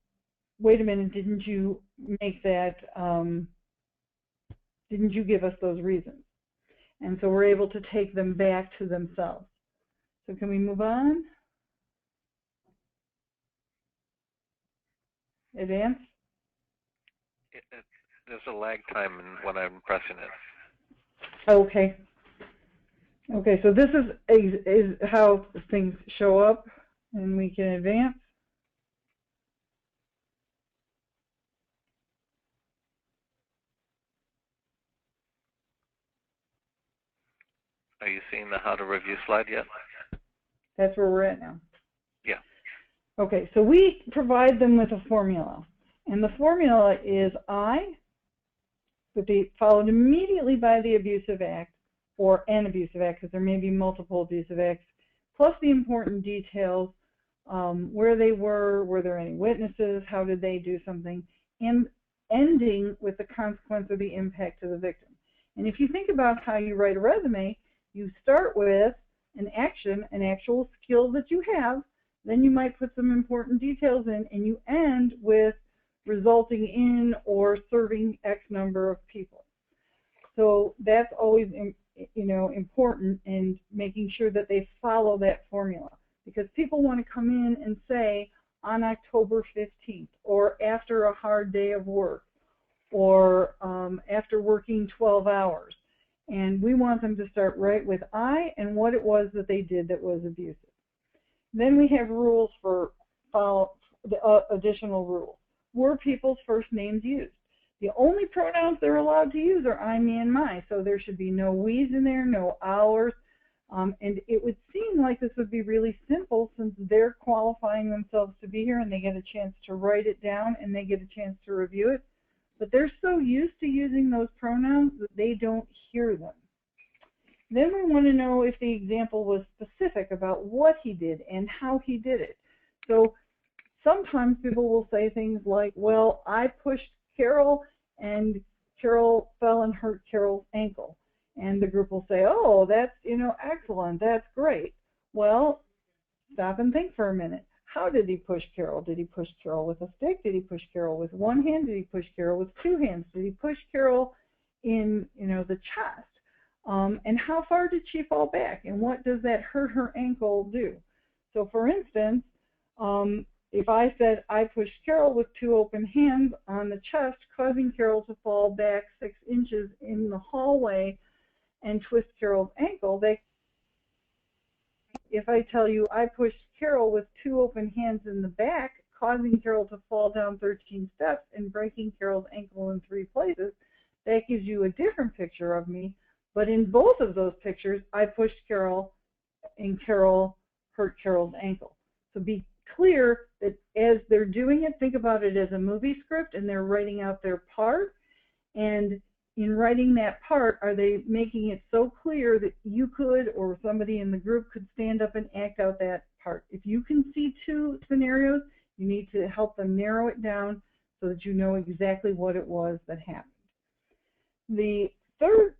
wait a minute, didn't you make that, didn't you give us those reasons? And so we're able to take them back to themselves. So can we move on? Advance? There's a lag time when I'm pressing it. Okay. Okay, so this is how things show up, and we can advance. Are you seeing the how to review slide yet? That's where we're at now. Yeah. Okay, so we provide them with a formula, and the formula is I, would be followed immediately by the abusive act or an abusive act, because there may be multiple abusive acts, plus the important details, where they were there any witnesses, how did they do something, and ending with the consequence or the impact to the victim. And if you think about how you write a resume, you start with an action, an actual skill that you have, then you might put some important details in, and you end with resulting in or serving X number of people. So that's always, you know, important in making sure that they follow that formula, because people want to come in and say on October 15th or after a hard day of work or after working 12 hours. And we want them to start right with I and what it was that they did that was abusive. Then we have rules for additional rules. Were people's first names used? The only pronouns they're allowed to use are I, me, and my. So there should be no we's in there, no ours. And it would seem like this would be really simple since they're qualifying themselves to be here and they get a chance to write it down and they get a chance to review it. But they're so used to using those pronouns that they don't hear them. Then we want to know if the example was specific about what he did and how he did it. So sometimes people will say things like, well, I pushed Carol and Carol fell and hurt Carol's ankle. And the group will say, oh, that's, you know, excellent, that's great. Well, stop and think for a minute. How did he push Carol? Did he push Carol with a stick? Did he push Carol with one hand? Did he push Carol with two hands? Did he push Carol in, you know, the chest? And how far did she fall back? And what does that hurt her ankle do? So for instance, if I said I pushed Carol with 2 open hands on the chest, causing Carol to fall back 6 inches in the hallway and twist Carol's ankle, if I tell you I pushed Carol with 2 open hands in the back, causing Carol to fall down 13 steps and breaking Carol's ankle in 3 places, that gives you a different picture of me. But in both of those pictures, I pushed Carol and Carol hurt Carol's ankle. So be clear that as they're doing it, think about it as a movie script and they're writing out their part. And in writing that part, are they making it so clear that you could or somebody in the group could stand up and act out that part? If you can see 2 scenarios, you need to help them narrow it down so that you know exactly what it was that happened. The third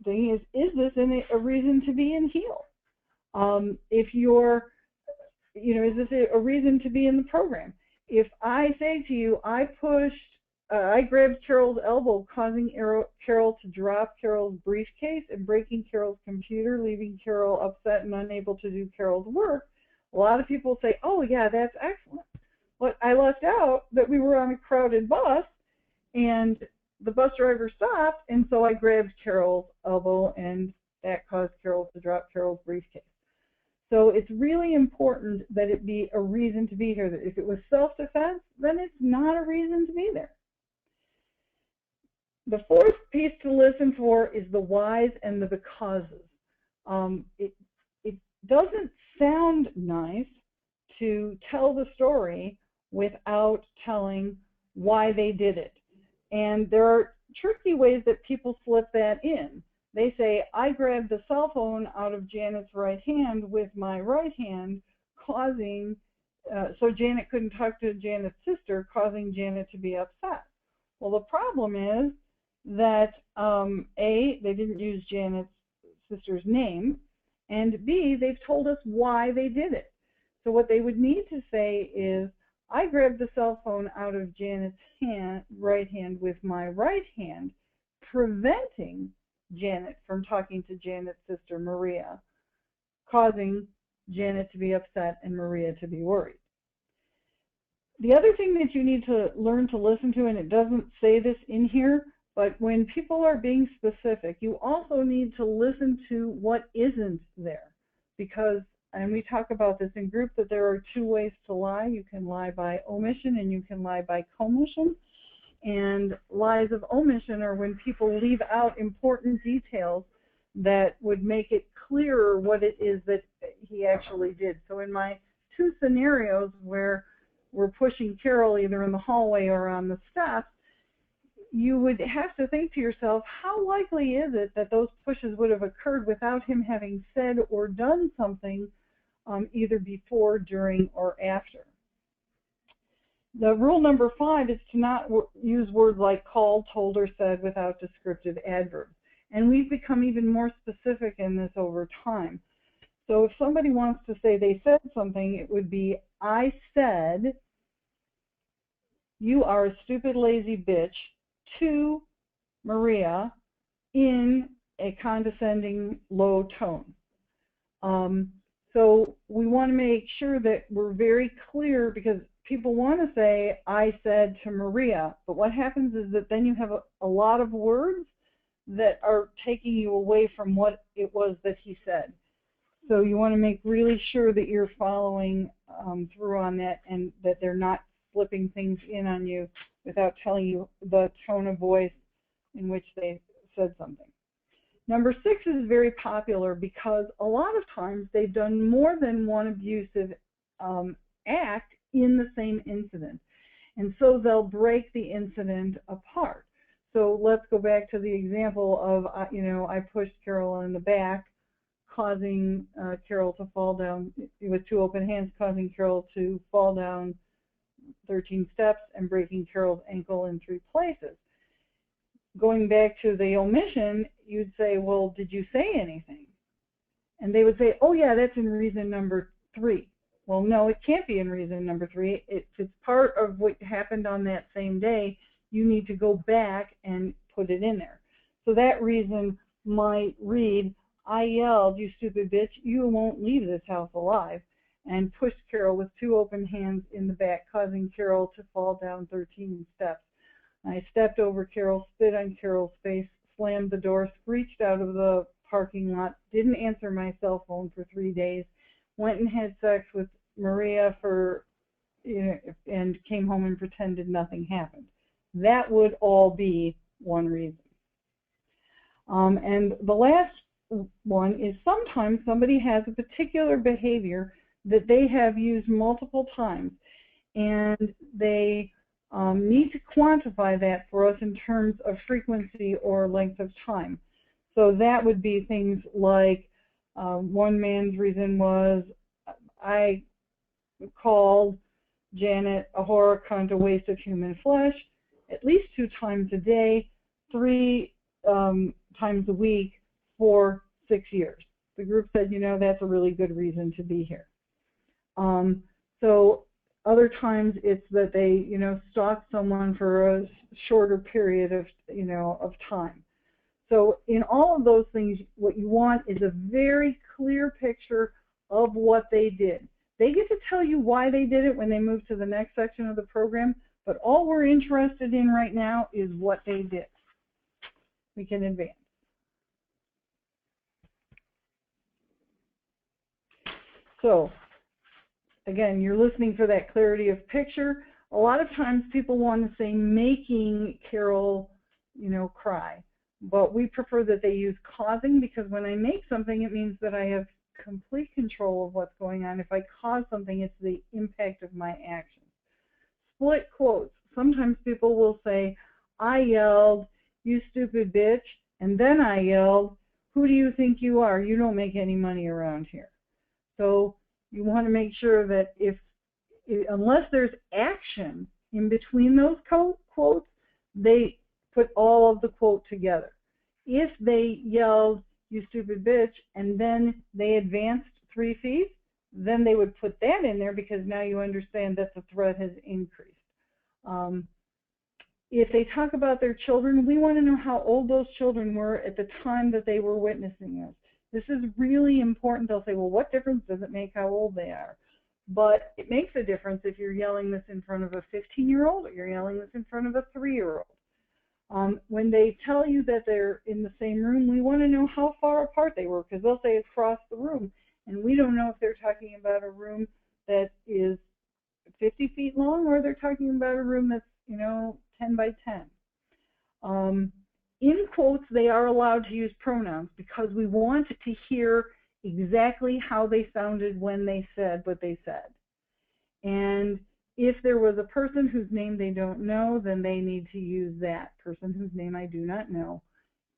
thing is this a reason to be in heal? If you're, is this a reason to be in the program? If I say to you, I grabbed Carol's elbow, causing Carol to drop Carol's briefcase and breaking Carol's computer, leaving Carol upset and unable to do Carol's work, a lot of people say, oh yeah, that's excellent. But I left out that we were on a crowded bus and the bus driver stopped, and so I grabbed Carol's elbow and that caused Carol to drop Carol's briefcase. So it's really important that it be a reason to be here. That if it was self-defense, then it's not a reason to be there. The fourth piece to listen for is the whys and the becauses. It doesn't sound nice to tell the story without telling why they did it. And there are tricky ways that people slip that in. They say, I grabbed the cell phone out of Janet's right hand with my right hand, causing, so Janet couldn't talk to Janet's sister, causing Janet to be upset. Well, the problem is that A, they didn't use Janet's sister's name, and B, they've told us why they did it. So what they would need to say is, I grabbed the cell phone out of Janet's right hand with my right hand, preventing Janet from talking to Janet's sister Maria, causing Janet to be upset and Maria to be worried. The other thing that you need to learn to listen to, and it doesn't say this in here, but when people are being specific, you also need to listen to what isn't there. Because, and we talk about this in group, that there are 2 ways to lie. You can lie by omission and you can lie by commission. And lies of omission are when people leave out important details that would make it clearer what it is that he actually did. So in my 2 scenarios where we're pushing Carol either in the hallway or on the steps, you would have to think to yourself, how likely is it that those pushes would have occurred without him having said or done something either before, during, or after? The rule number 5 is to not use words like called, told, or said without descriptive adverbs. And we've become even more specific in this over time. So if somebody wants to say they said something, it would be, I said, you are a stupid, lazy bitch to Maria in a condescending, low tone. So we want to make sure that we're very clear, because people want to say, I said to Maria, but what happens is that then you have a lot of words that are taking you away from what it was that he said. So you want to make really sure that you're following through on that, and that they're not flipping things in on you without telling you the tone of voice in which they said something. Number 6 is very popular because a lot of times they've done more than one abusive act in the same incident. And so they'll break the incident apart. So let's go back to the example of, I pushed Carol in the back, causing Carol to fall down with 2 open hands, causing Carol to fall down 13 steps and breaking Carol's ankle in 3 places. Going back to the omission, you'd say, well, did you say anything? And they would say, oh yeah, that's in reason number 3. Well, no, it can't be in reason number 3. If it's part of what happened on that same day, you need to go back and put it in there. So that reason might read, I yelled, you stupid bitch, you won't leave this house alive. and pushed Carol with 2 open hands in the back, causing Carol to fall down 13 steps. I stepped over Carol, spit on Carol's face, slammed the door, screeched out of the parking lot, didn't answer my cell phone for 3 days, went and had sex with Maria and came home and pretended nothing happened. That would all be one reason. And the last one is sometimes somebody has a particular behavior that they have used multiple times, and they need to quantify that for us in terms of frequency or length of time. So that would be things like one man's reason was, I called Janet a horror cunt, a waste of human flesh, at least 2 times a day, 3 times a week for 6 years. The group said, you know, that's a really good reason to be here. So other times it's that they, you know, stalk someone for a shorter period of, you know, of time. So in all of those things, what you want is a very clear picture of what they did. They get to tell you why they did it when they move to the next section of the program, but all we're interested in right now is what they did. We can advance. So again, you're listening for that clarity of picture. A lot of times people want to say making Carol, you know, cry, but we prefer that they use causing, because when I make something, it means that I have complete control of what's going on. If I cause something, it's the impact of my actions. Split quotes. Sometimes people will say, I yelled, you stupid bitch, and then I yelled, who do you think you are? You don't make any money around here. So you want to make sure that unless there's action in between those quotes, they put all of the quote together. If they yelled, you stupid bitch, and then they advanced 3 feet, then they would put that in there, because now you understand that the threat has increased. If they talk about their children, we want to know how old those children were at the time that they were witnessing this. This is really important. They'll say, well, what difference does it make how old they are? But it makes a difference if you're yelling this in front of a 15-year-old or you're yelling this in front of a 3-year-old. When they tell you that they're in the same room, we want to know how far apart they were, because they'll say across the room, and we don't know if they're talking about a room that is 50 feet long or they're talking about a room that's, you know, 10 by 10. In quotes, they are allowed to use pronouns because we want to hear exactly how they sounded when they said what they said. And if there was a person whose name they don't know, then they need to use that person whose name I do not know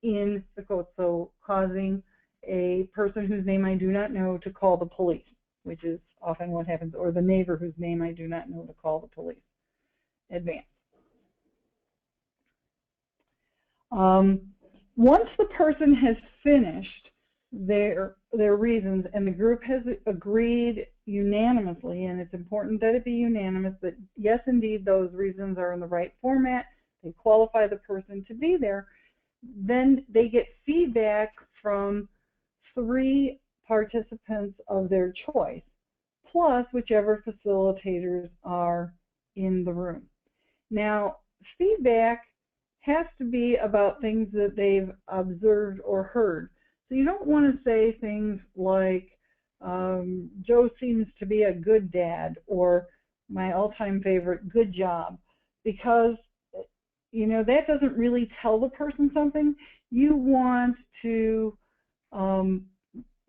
in the quote. So causing a person whose name I do not know to call the police, which is often what happens, or the neighbor whose name I do not know to call the police. Advance. Once the person has finished their reasons and the group has agreed unanimously, and it's important that it be unanimous, that yes, indeed, those reasons are in the right format, they qualify the person to be there, then they get feedback from 3 participants of their choice, plus whichever facilitators are in the room. Now, feedback has to be about things that they've observed or heard. So you don't want to say things like, Joe seems to be a good dad, or my all-time favorite, good job, because, you know, that doesn't really tell the person something. You want to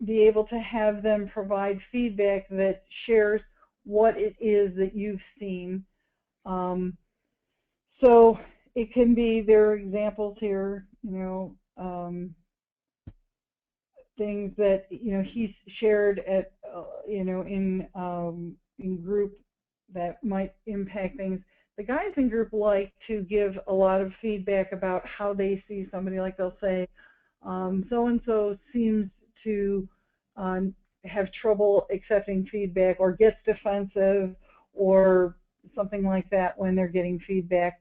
be able to have them provide feedback that shares what it is that you've seen. So it can be, there are examples here, you know, things that, you know, he's shared at, you know, in group that might impact things. The guys in group like to give a lot of feedback about how they see somebody. Like they'll say, so-and-so seems to have trouble accepting feedback, or gets defensive, or something like that when they're getting feedback.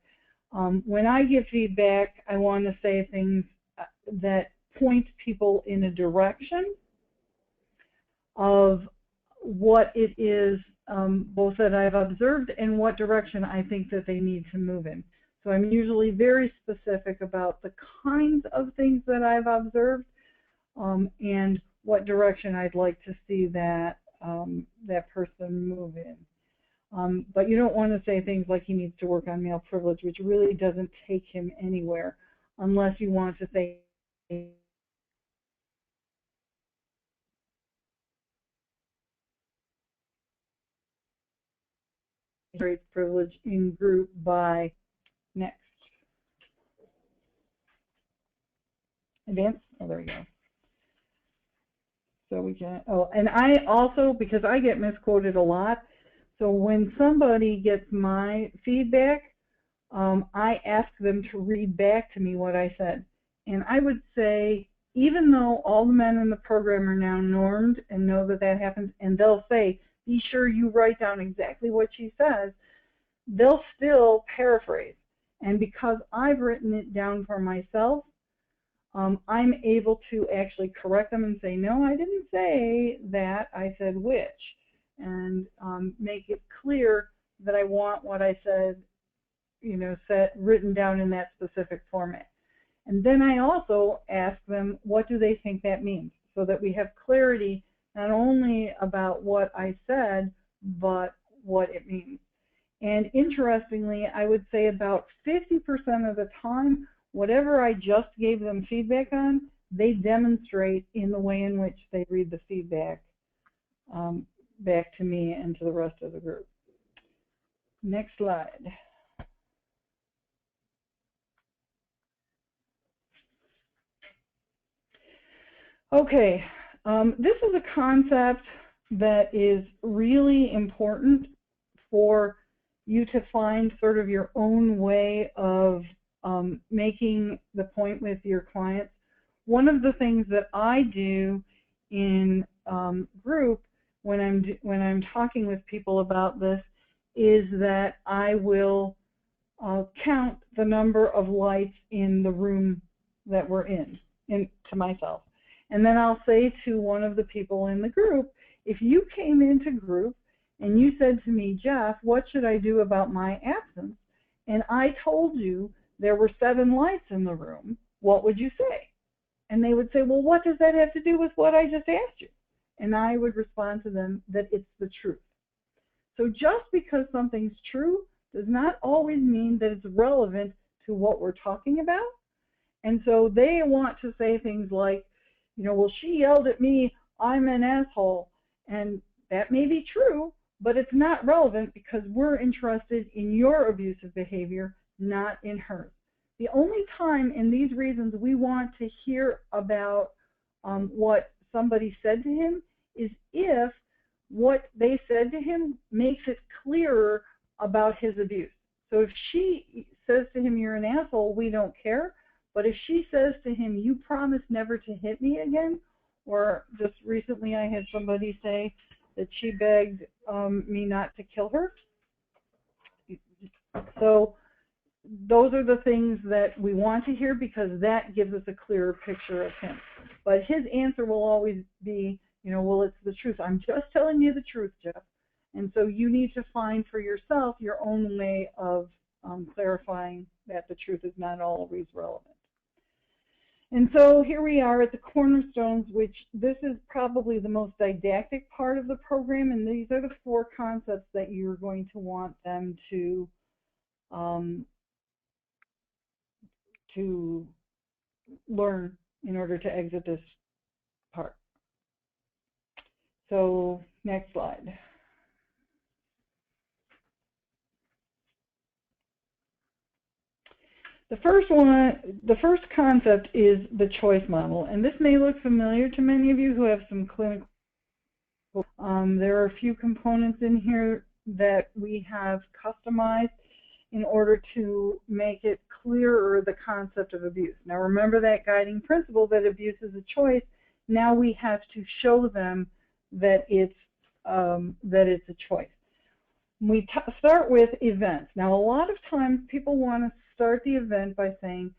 When I give feedback, I want to say things that point people in a direction of what it is both that I've observed and what direction I think that they need to move in. So I'm usually very specific about the kinds of things that I've observed and what direction I'd like to see that that person move in. But you don't want to say things like he needs to work on male privilege, which really doesn't take him anywhere, unless you want to say privilege in group by next. Advance? Oh, there we go. So we can, oh, and I also, because I get misquoted a lot, so when somebody gets my feedback, I ask them to read back to me what I said. And I would say, even though all the men in the program are now normed and know that that happens, and they'll say, be sure you write down exactly what she says, they'll still paraphrase. And because I've written it down for myself, I'm able to actually correct them and say, no, I didn't say that, I said which. And make it clear that I want what I said, you know, written down in that specific format. And then I also ask them, what do they think that means? So that we have clarity not only about what I said, but what it means. And interestingly, I would say about 50% of the time, whatever I just gave them feedback on, they demonstrate in the way in which they read the feedback back to me and to the rest of the group. Next slide. Okay, this is a concept that is really important for you to find sort of your own way of making the point with your clients. One of the things that I do in group when I'm talking with people about this is that I will count the number of lights in the room that we're in to myself. And then I'll say to one of the people in the group, if you came into group and you said to me, Jeff, what should I do about my absence? And I told you there were 7 lights in the room, what would you say? And they would say, well, what does that have to do with what I just asked you? And I would respond to them that it's the truth. So just because something's true does not always mean that it's relevant to what we're talking about. And so they want to say things like, you know, well, she yelled at me, I'm an asshole. And that may be true, but it's not relevant because we're interested in your abusive behavior, not in hers. The only time in these reasons we want to hear about what somebody said to him is if what they said to him makes it clearer about his abuse. So if she says to him, you're an asshole, we don't care. But if she says to him, you promise never to hit me again, or just recently I had somebody say that she begged me not to kill her. So those are the things that we want to hear because that gives us a clearer picture of him. But his answer will always be, you know, well, it's the truth. I'm just telling you the truth, Jeff. And so you need to find for yourself your own way of clarifying that the truth is not always relevant. And so here we are at the Cornerstones, which this is probably the most didactic part of the program, and these are the 4 concepts that you're going to want them to learn in order to exit this part. So next slide. The first concept is the choice model, and this may look familiar to many of you who have some clinical. There are a few components in here that we have customized in order to make it clearer the concept of abuse. Now remember that guiding principle that abuse is a choice. Now we have to show them that it's a choice. We start with events. Now a lot of times people want to start the event by saying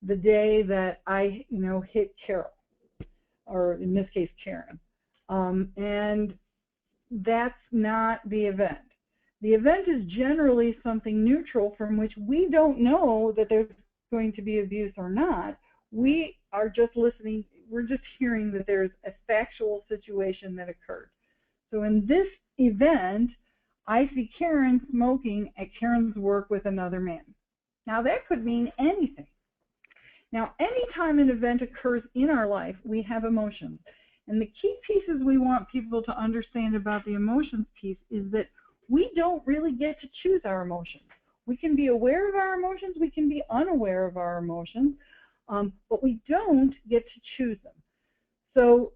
the day that I, you know, hit Carol, or in this case Karen, and that's not the event. The event is generally something neutral from which we don't know that there's going to be abuse or not. We are just listening, we're just hearing that there's a factual situation that occurred. So in this event, I see Karen smoking at Karen's work with another man. Now that could mean anything. Now, anytime an event occurs in our life, we have emotions. And the key pieces we want people to understand about the emotions piece is that we don't really get to choose our emotions. We can be aware of our emotions, we can be unaware of our emotions, but we don't get to choose them. So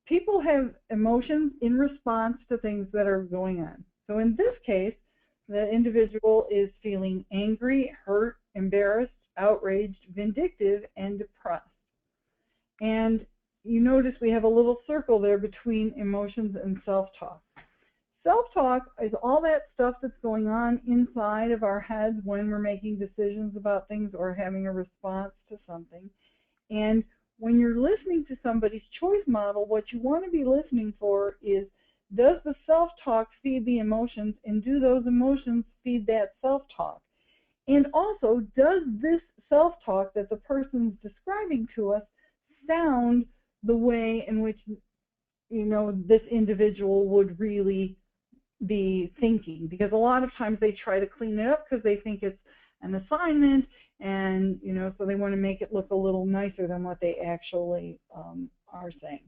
people have emotions in response to things that are going on. So in this case, the individual is feeling angry, hurt, embarrassed, outraged, vindictive, and depressed. And you notice we have a little circle there between emotions and self-talk. Self-talk is all that stuff that's going on inside of our heads when we're making decisions about things or having a response to something. And when you're listening to somebody's choice model, what you want to be listening for is, does the self-talk feed the emotions, and do those emotions feed that self-talk? And also, does this self-talk that the person's describing to us sound the way in which, you know, this individual would really be thinking? Because a lot of times they try to clean it up because they think it's an assignment, and, you know, so they want to make it look a little nicer than what they actually are saying.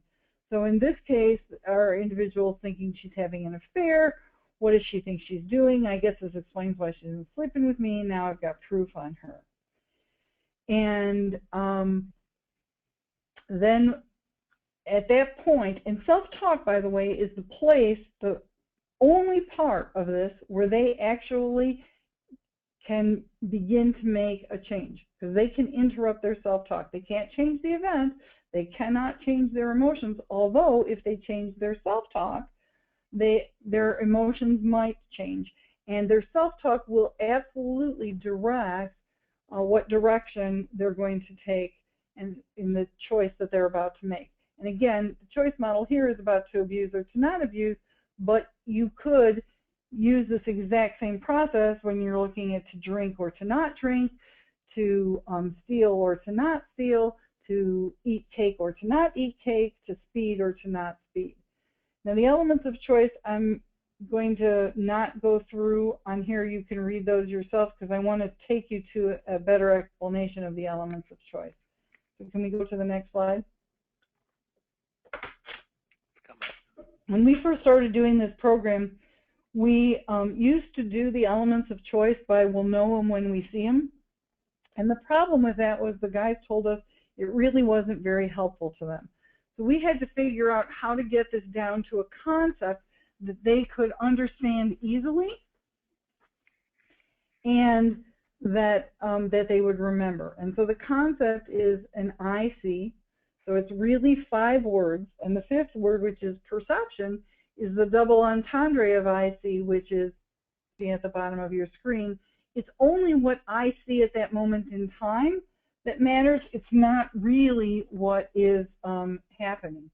So in this case, our individual is thinking she's having an affair. What does she think she's doing? I guess this explains why she isn't sleeping with me. Now I've got proof on her. And then at that point, and self-talk, by the way, is the place, the only part of this where they actually can begin to make a change, because they can interrupt their self-talk. They can't change the event. They cannot change their emotions, although if they change their self-talk, their emotions might change. And their self-talk will absolutely direct what direction they're going to take and in the choice that they're about to make. And again, the choice model here is about to abuse or to not abuse, but you could use this exact same process when you're looking at to drink or to not drink, to steal or to not steal, to eat cake or to not eat cake, to speed or to not speed. Now the elements of choice, I'm going to not go through on here. You can read those yourself because I want to take you to a better explanation of the elements of choice. So can we go to the next slide? When we first started doing this program, we used to do the elements of choice by we'll know them when we see them. And the problem with that was the guys told us it really wasn't very helpful to them. So we had to figure out how to get this down to a concept that they could understand easily and that, that they would remember. And so the concept is an I see. So it's really 5 words. And the 5th word, which is perception, is the double entendre of I see, which is at the bottom of your screen. It's only what I see at that moment in time that matters. It's not really what is happening.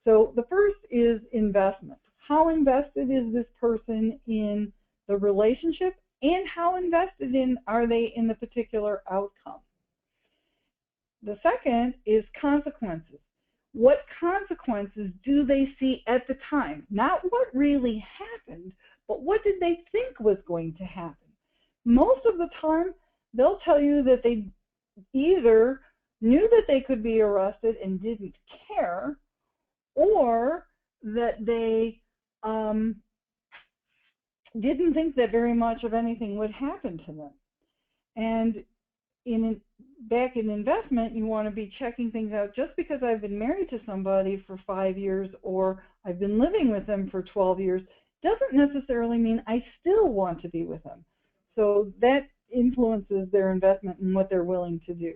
So the first is investment. How invested is this person in the relationship, and how invested are they in the particular outcome? The second is consequences. What consequences do they see at the time? Not what really happened, but what did they think was going to happen? Most of the time, they'll tell you that they either knew that they could be arrested and didn't care, or that they didn't think that very much of anything would happen to them. And back in investment, you want to be checking things out. Just because I've been married to somebody for 5 years or I've been living with them for 12 years doesn't necessarily mean I still want to be with them. So that influences their investment and what they're willing to do.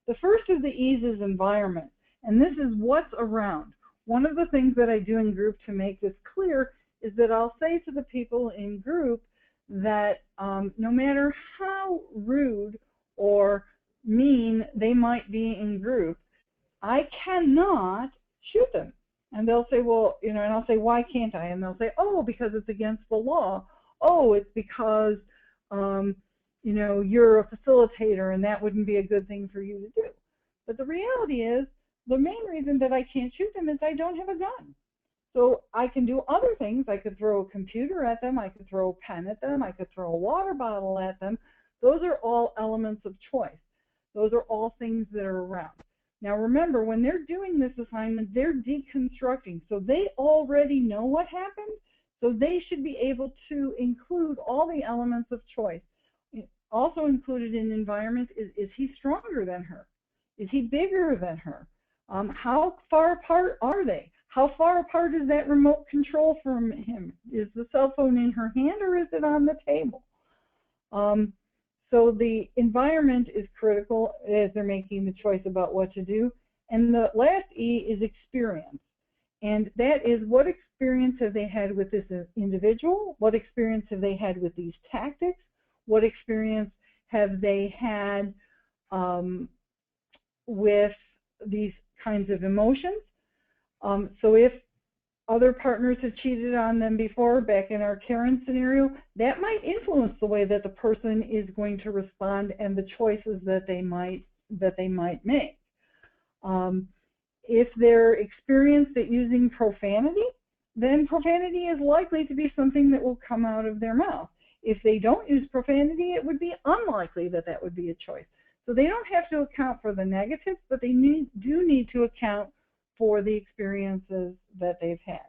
The first of the E's is environment, and this is what's around. One of the things that I do in group to make this clear is that I'll say to the people in group that no matter how rude or mean they might be in group, I cannot shoot them. And they'll say, well, and I'll say, why can't I? And they'll say, oh, because it's against the law. Oh, it's because, you're a facilitator and that wouldn't be a good thing for you to do. But the reality is, the main reason that I can't shoot them is I don't have a gun. So I can do other things. I could throw a computer at them. I could throw a pen at them. I could throw a water bottle at them. Those are all elements of choice. Those are all things that are around. Now remember, when they're doing this assignment, they're deconstructing. So they already know what happened. So they should be able to include all the elements of choice. Also included in environment is he stronger than her? Is he bigger than her? How far apart are they? How far apart is that remote control from him? Is the cell phone in her hand or is it on the table? So the environment is critical as they're making the choice about what to do. And the last E is experience. And that is, what experience have they had with this individual? What experience have they had with these tactics? What experience have they had with these kinds of emotions? So if other partners have cheated on them before, back in our Karen scenario, that might influence the way that the person is going to respond and the choices that they might make. If they're experienced at using profanity, then profanity is likely to be something that will come out of their mouth. If they don't use profanity, it would be unlikely that that would be a choice. So they don't have to account for the negatives, but they do need to account for the experiences that they've had.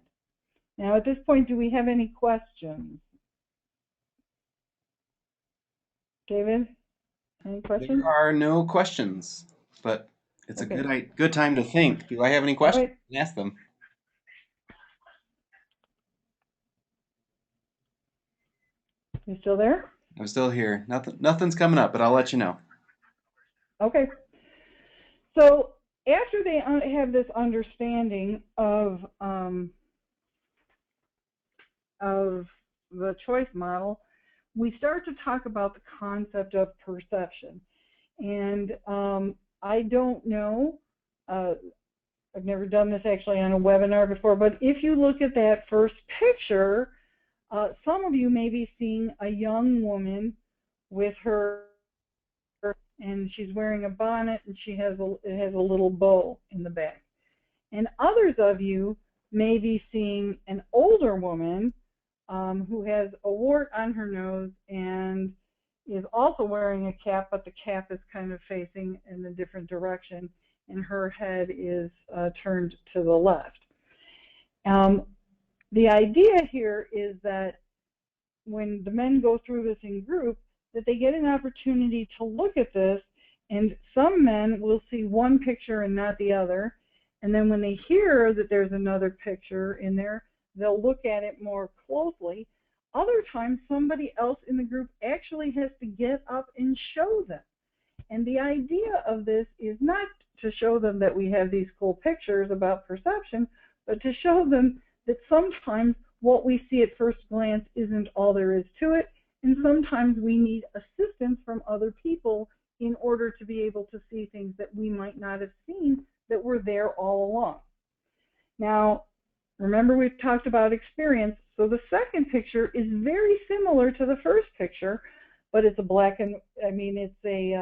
Now, at this point, do we have any questions? David, any questions? There are no questions, but it's Okay. a good time to think. Do I have any questions? Right. Ask them. You still there? I'm still here. Nothing's coming up, but I'll let you know. Okay. So after they have this understanding of the choice model, we start to talk about the concept of perception. And I don't know, I've never done this actually on a webinar before, but if you look at that first picture, some of you may be seeing a young woman with her, and she's wearing a bonnet, and it has a little bow in the back. And others of you may be seeing an older woman who has a wart on her nose and is also wearing a cap, but the cap is kind of facing in a different direction, and her head is turned to the left. The idea here is that when the men go through this in group, that they get an opportunity to look at this, and some men will see one picture and not the other, and then when they hear that there's another picture in there, they'll look at it more closely. Other times, somebody else in the group actually has to get up and show them. And the idea of this is not to show them that we have these cool pictures about perception, but to show them that sometimes what we see at first glance isn't all there is to it, and sometimes we need assistance from other people in order to be able to see things that we might not have seen that were there all along. Now, remember we've talked about experience, so the second picture is very similar to the first picture, but it's a it's a,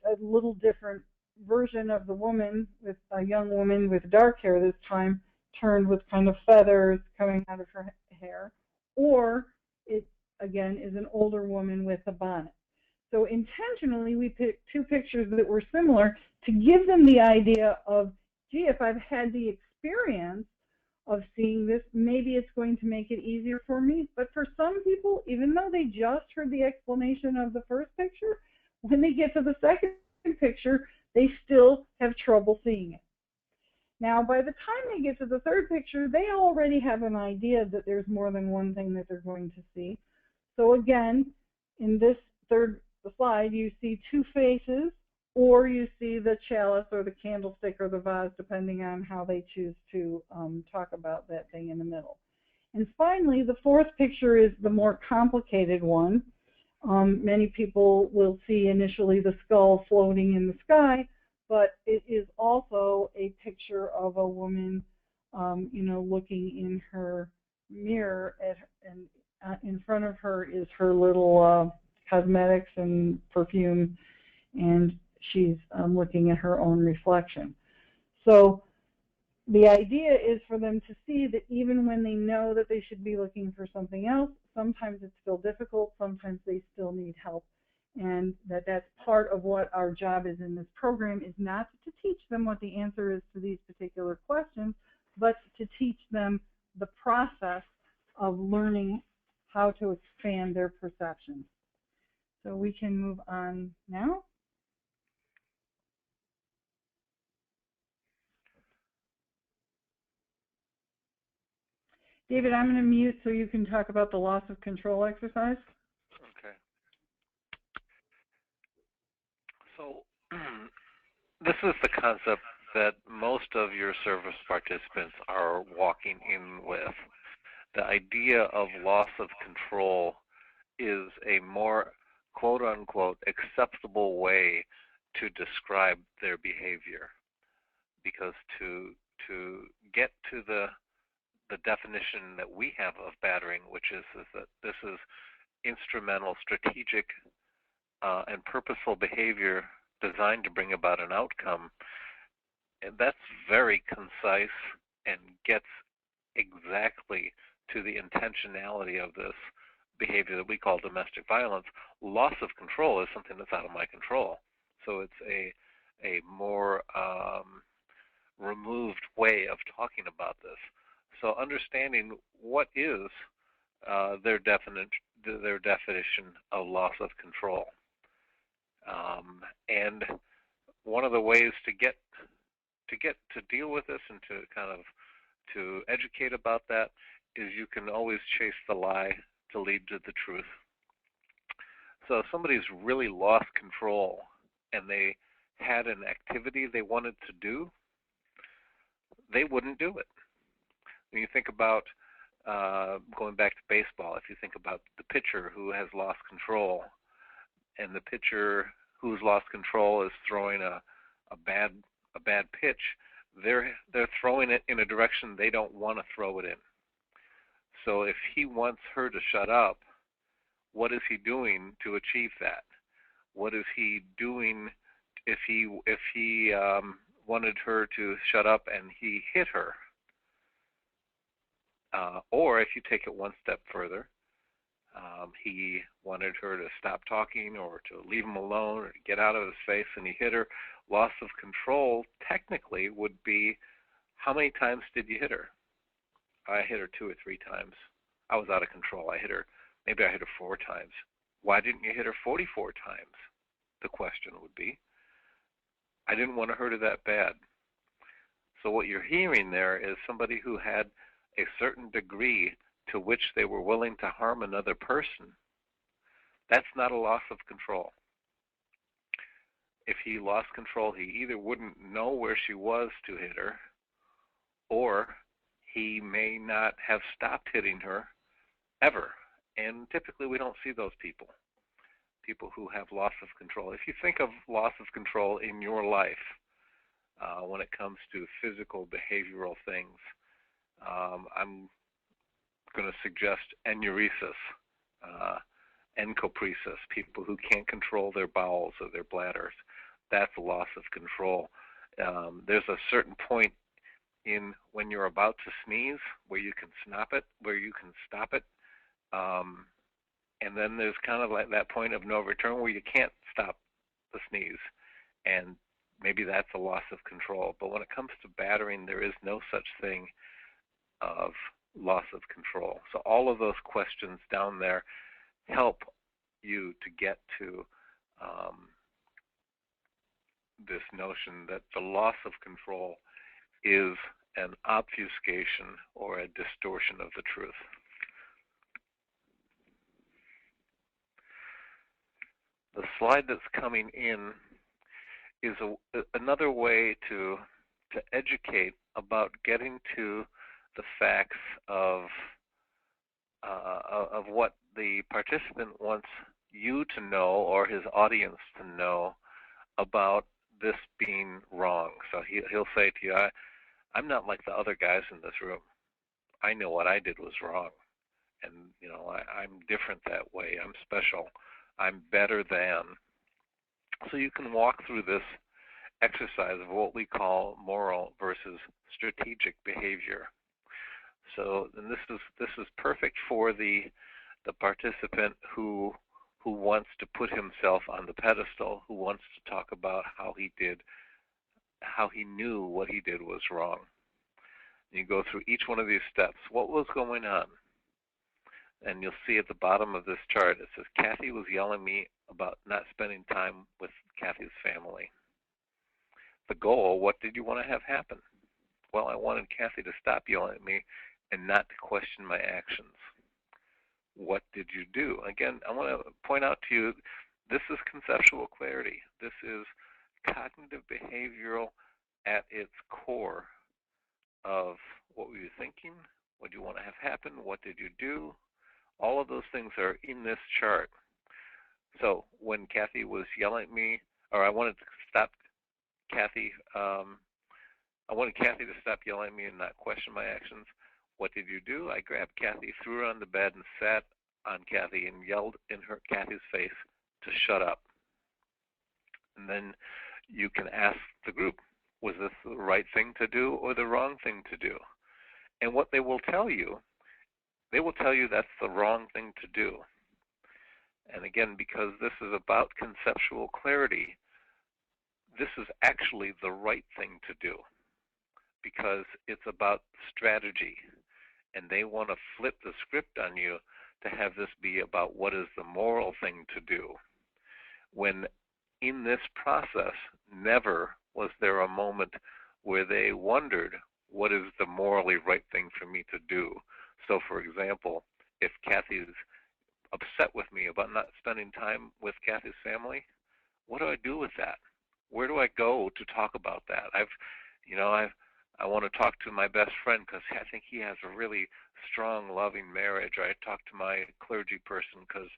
a little different version of the woman, with a young woman with dark hair this time, turned with kind of feathers coming out of her hair, or it again is an older woman with a bonnet. So intentionally we picked two pictures that were similar to give them the idea of, gee, if I've had the experience of seeing this, maybe it's going to make it easier for me. But for some people, even though they just heard the explanation of the first picture, when they get to the second picture, they still have trouble seeing it. Now, by the time they get to the third picture, they already have an idea that there's more than one thing that they're going to see. So again, in this third slide, you see two faces, or you see the chalice or the candlestick or the vase, depending on how they choose to talk about that thing in the middle. And finally, the fourth picture is the more complicated one. Many people will see initially the skull floating in the sky, but it is also a picture of a woman, looking in her mirror and in front of her is her little cosmetics and perfume, and she's looking at her own reflection. So the idea is for them to see that even when they know that they should be looking for something else, sometimes it's still difficult, sometimes they still need help, and that's part of what our job is in this program, is not to teach them what the answer is to these particular questions, but to teach them the process of learning how to expand their perception. So we can move on now. David, I'm going to mute so you can talk about the loss of control exercise. Okay. So this is the concept that most of your service participants are walking in with. The idea of loss of control is a more quote-unquote acceptable way to describe their behavior, because to get to the definition that we have of battering, which is that this is instrumental, strategic, and purposeful behavior designed to bring about an outcome, and that's very concise and gets exactly to the intentionality of this behavior that we call domestic violence. Loss of control is something that's out of my control. So it's a more removed way of talking about this. So understanding what is their definition of loss of control. And one of the ways to deal with this and to kind of to educate about that is you can always chase the lie to lead to the truth. So if somebody's really lost control and they had an activity they wanted to do, they wouldn't do it. When you think about going back to baseball, if you think about the pitcher who has lost control, and the pitcher who's lost control is throwing a bad pitch, they're throwing it in a direction they don't want to throw it in. So if he wants her to shut up, what is he doing to achieve that? What is he doing if he wanted her to shut up and he hit her? Or if you take it one step further, he wanted her to stop talking or to leave him alone or to get out of his face, and he hit her. Loss of control technically would be, how many times did you hit her? I hit her 2 or 3 times. I was out of control. Maybe I hit her 4 times. Why didn't you hit her 44 times? The question would be. I didn't want to hurt her that bad. So what you're hearing there is somebody who had a certain degree to which they were willing to harm another person. That's not a loss of control. If he lost control, he either wouldn't know where she was to hit her, or he may not have stopped hitting her ever. And typically we don't see those people who have loss of control. If you think of loss of control in your life, when it comes to physical, behavioral things, I'm going to suggest enuresis, encopresis, people who can't control their bowels or their bladders. That's a loss of control. There's a certain point in when you're about to sneeze where you can stop it, and then there's kind of like that point of no return where you can't stop the sneeze, and maybe that's a loss of control. But when it comes to battering, there is no such thing of loss of control. So all of those questions down there help you to get to this notion that the loss of control is an obfuscation or a distortion of the truth. The slide that's coming in is another way to educate about getting to the facts of what the participant wants you to know or his audience to know about this being wrong. So he'll say to you, I'm not like the other guys in this room. I know what I did was wrong. And, I'm different that way. I'm special. I'm better than. So you can walk through this exercise of what we call moral versus strategic behavior. So, and this is perfect for the participant who wants to put himself on the pedestal, who wants to talk about how he knew what he did was wrong. You go through each one of these steps. What was going on? And you'll see at the bottom of this chart, it says, Kathy was yelling at me about not spending time with Kathy's family. The goal, what did you want to have happen? Well, I wanted Kathy to stop yelling at me and not to question my actions. What did you do? Again, I want to point out to you, this is conceptual clarity. This is cognitive behavioral at its core of what were you thinking, what do you want to have happen, what did you do? All of those things are in this chart. So when Kathy was yelling at me, or I wanted to stop Kathy, I wanted Kathy to stop yelling at me and not question my actions. What did you do? I grabbed Kathy, threw her on the bed, and sat on Kathy and yelled in Kathy's face to shut up. And then you can ask the group, was this the right thing to do or the wrong thing to do? And what they will tell you that's the wrong thing to do. And again, because this is about conceptual clarity, this is actually the right thing to do, because it's about strategy. And they want to flip the script on you to have this be about what is the moral thing to do. When in this process, never was there a moment where they wondered, what is the morally right thing for me to do? So for example, if Kathy's upset with me about not spending time with Kathy's family, what do I do with that? Where do I go to talk about that? I want to talk to my best friend because I think he has a really strong, loving marriage. Or I talk to my clergy person because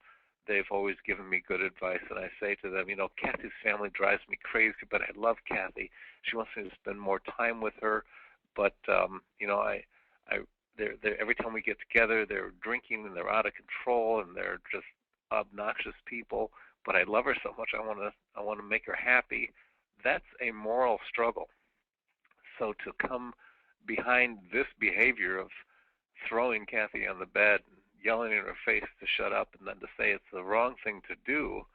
they've always given me good advice. And I say to them, Kathy's family drives me crazy, but I love Kathy. She wants me to spend more time with her. But, every time we get together, they're drinking and they're out of control and they're just obnoxious people. But I love her so much. I want to make her happy. That's a moral struggle. So to come behind this behavior of throwing Kathy on the bed, and yelling in her face to shut up, and then to say it's the wrong thing to do,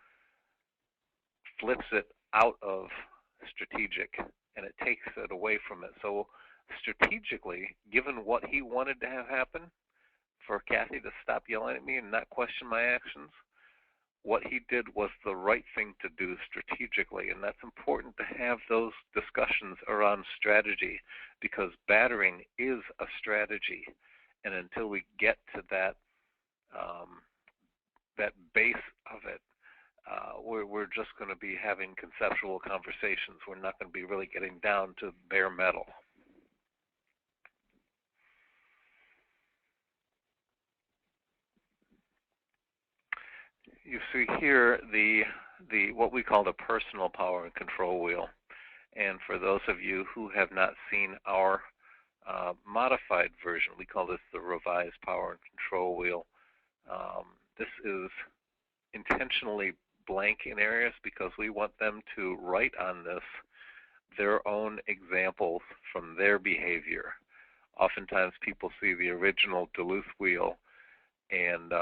flips it out of strategic, and it takes it away from it. So strategically, given what he wanted to have happen, for Kathy to stop yelling at me and not question my actions, what he did was the right thing to do strategically. And that's important to have those discussions around strategy, because battering is a strategy. And until we get to that base of it, we're just going to be having conceptual conversations. We're not going to be really getting down to bare metal. You see here the what we call the personal power and control wheel. And for those of you who have not seen our modified version, we call this the revised power and control wheel. This is intentionally blank in areas because we want them to write on this their own examples from their behavior. Oftentimes people see the original Duluth wheel and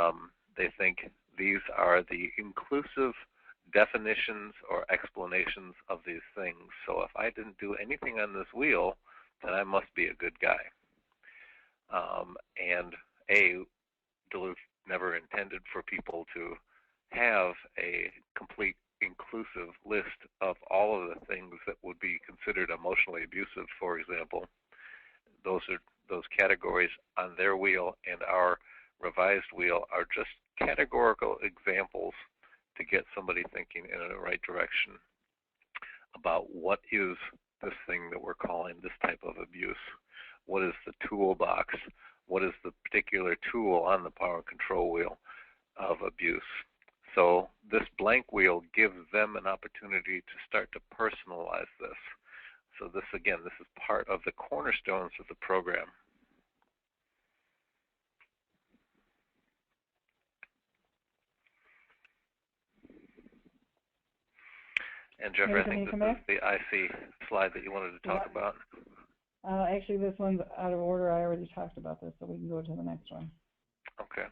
they think these are the inclusive definitions or explanations of these things. So if I didn't do anything on this wheel, then I must be a good guy. Duluth never intended for people to have a complete inclusive list of all of the things that would be considered emotionally abusive, for example. Those categories on their wheel and our revised wheel are just categorical examples to get somebody thinking in the right direction about what is this thing that we're calling this type of abuse. What is the toolbox? What is the particular tool on the power and control wheel of abuse? So this blank wheel gives them an opportunity to start to personalize this. So this, again, this is part of the cornerstones of the program. And Jeffrey, I think this is the IC slide that you wanted to talk about. Actually, this one's out of order. I already talked about this, so we can go to the next one. Okay.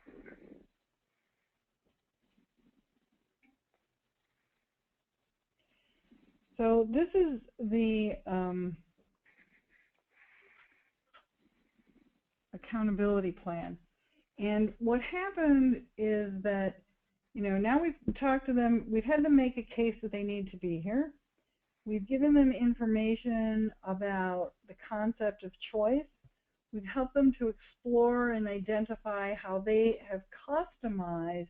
So this is the accountability plan. And what happened is that, now we've talked to them, we've had them make a case that they need to be here. We've given them information about the concept of choice. We've helped them to explore and identify how they have customized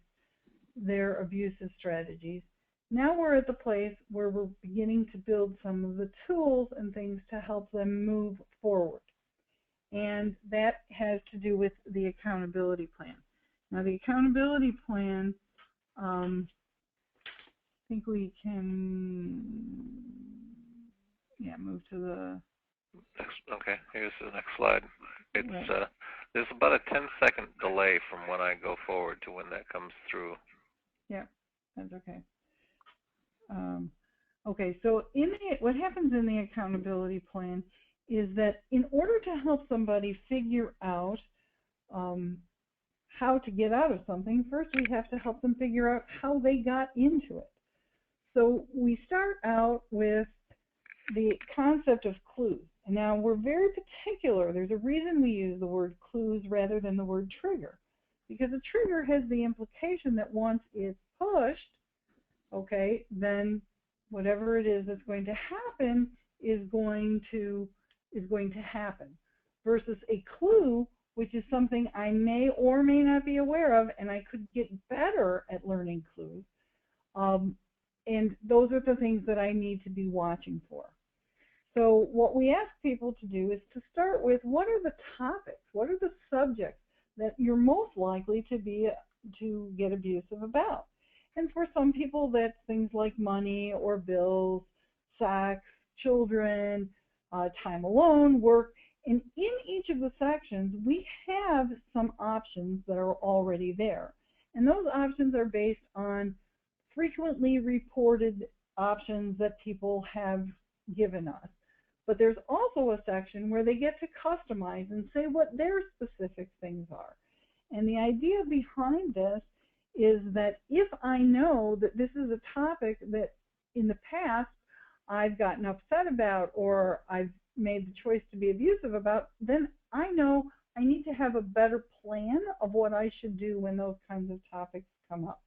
their abusive strategies. Now we're at the place where we're beginning to build some of the tools and things to help them move forward. And that has to do with the accountability plan. Now the accountability plan, I think we can, move to the next. Okay, here's the next slide. It's right. There's about a 10-second delay from when I go forward to when that comes through. Yeah, that's okay. Okay, so what happens in the accountability plan is that in order to help somebody figure out how to get out of something, first we have to help them figure out how they got into it. So we start out with the concept of clues. And now we're very particular. There's a reason we use the word clues rather than the word trigger, because a trigger has the implication that once it's pushed, okay, then whatever it is that's going to happen is going to happen, versus a clue, which is something I may or may not be aware of, and I could get better at learning clues. And those are the things that I need to be watching for. So what we ask people to do is to start with, what are the topics, what are the subjects that you're most likely to get abusive about? And for some people, that's things like money or bills, sex, children, time alone, work. And in each of the sections, we have some options that are already there. And those options are based on frequently reported options that people have given us. But there's also a section where they get to customize and say what their specific things are. And the idea behind this is that if I know that this is a topic that in the past I've gotten upset about or I've made the choice to be abusive about, then I know I need to have a better plan of what I should do when those kinds of topics come up.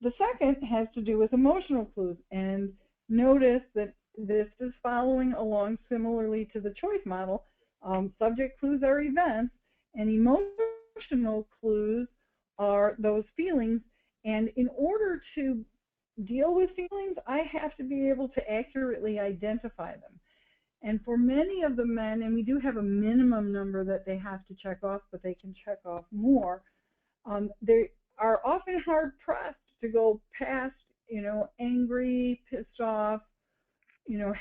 The second has to do with emotional clues, and notice that this is following along similarly to the choice model. Subject clues are events, and emotional clues are those feelings. And in order to deal with feelings, I have to be able to accurately identify them. And for many of the men, and we do have a minimum number that they have to check off, but they can check off more, they are often hard-pressed to go past, angry, pissed off,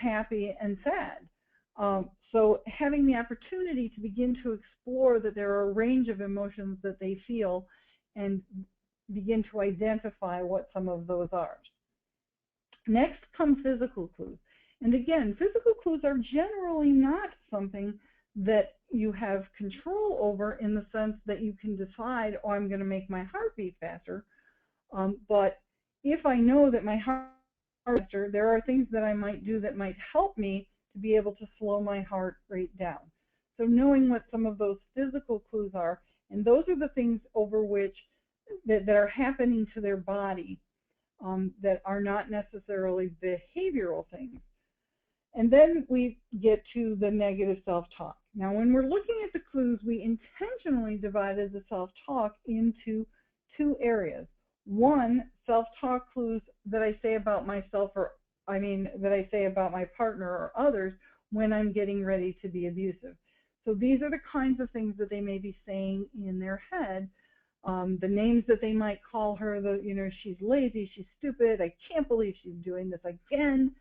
happy and sad. So having the opportunity to begin to explore that there are a range of emotions that they feel and begin to identify what some of those are. Next come physical clues. And again, physical clues are generally not something that you have control over in the sense that you can decide, oh, I'm going to make my heart beat faster. But if I know that my heart is faster, there are things that I might do that might help me to be able to slow my heart rate down. So knowing what some of those physical clues are, and those are the things over which that are happening to their body that are not necessarily behavioral things. And then we get to the negative self-talk. Now, when we're looking at the clues, we intentionally divided the self-talk into two areas. One, self-talk clues that I say about myself, that I say about my partner or others when I'm getting ready to be abusive. So these are the kinds of things that they may be saying in their head the names that they might call her, she's lazy, she's stupid, I can't believe she's doing this again.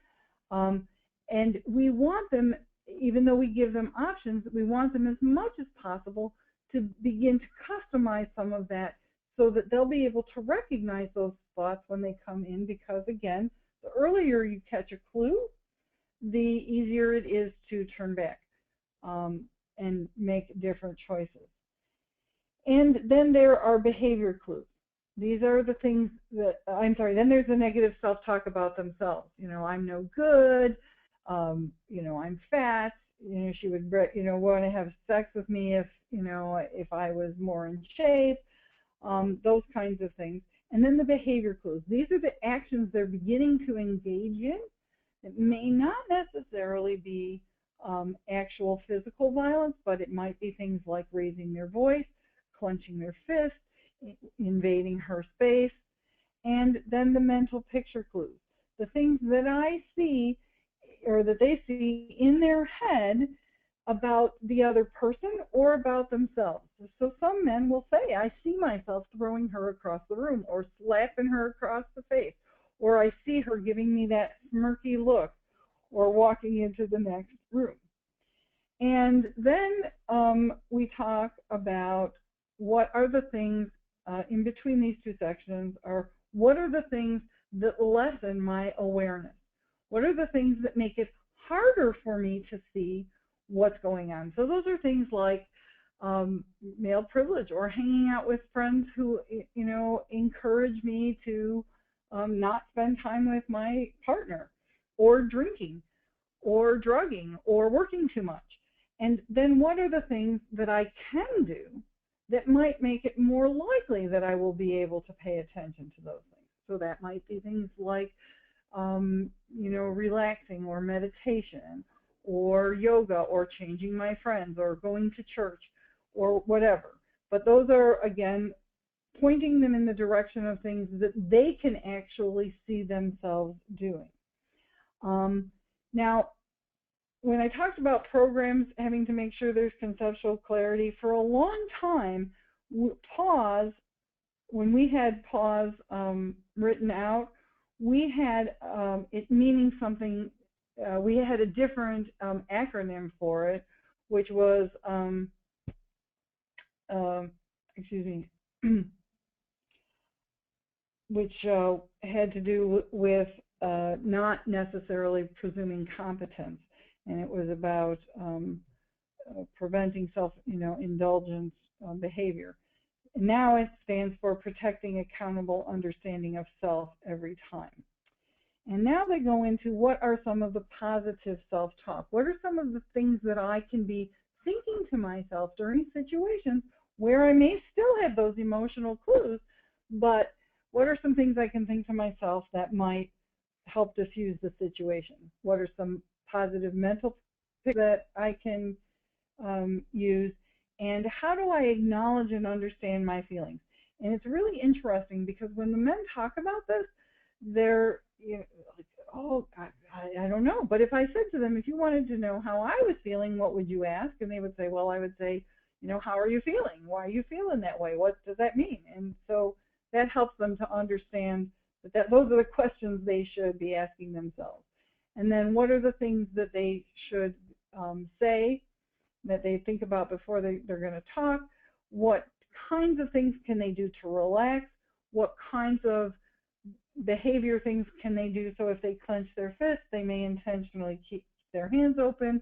And we want them, even though we give them options, we want them as much as possible to begin to customize some of that so that they'll be able to recognize those thoughts when they come in, because again, the earlier you catch a clue, the easier it is to turn back and make different choices. And then there are behavior clues. These are the things that, then there's the negative self-talk about themselves. I'm no good, I'm fat, she would, want to have sex with me if I was more in shape, those kinds of things. And then the behavior clues. These are the actions they're beginning to engage in. It may not necessarily be actual physical violence, but it might be things like raising their voice, clenching their fist, invading her space, and then the mental picture clues. The things that I see or that they see in their head about the other person or about themselves. So some men will say, I see myself throwing her across the room or slapping her across the face, or I see her giving me that smirky look or walking into the next room. And then we talk about what are the things in between these two sections, or what are the things that lessen my awareness? What are the things that make it harder for me to see what's going on? So those are things like male privilege, or hanging out with friends who, encourage me to not spend time with my partner, or drinking, or drugging, or working too much. And then what are the things that I can do that might make it more likely that I will be able to pay attention to those things? So that might be things like, relaxing, or meditation, or yoga, or changing my friends, or going to church, or whatever. But those are, again, pointing them in the direction of things that they can actually see themselves doing. Now, when I talked about programs having to make sure there's conceptual clarity, for a long time, pause, when we had pause written out, we had it meaning something, we had a different acronym for it, which was, which had to do with not necessarily presuming competence. And it was about preventing self-indulgence behavior. And now it stands for protecting accountable understanding of self every time. And now they go into what are some of the positive self-talk. What are some of the things that I can be thinking to myself during situations where I may still have those emotional clues, but what are some things I can think to myself that might help diffuse the situation? What are some positive mental things that I can use? And how do I acknowledge and understand my feelings? And it's really interesting because when the men talk about this, they're like, oh, I don't know. But if I said to them, if you wanted to know how I was feeling, what would you ask? And they would say, well, I would say, how are you feeling? Why are you feeling that way? What does that mean? And so that helps them to understand that those are the questions they should be asking themselves. And then what are the things that they should say, that they think about before they're going to talk? What kinds of things can they do to relax? What kinds of behavior things can they do? So if they clench their fists, they may intentionally keep their hands open.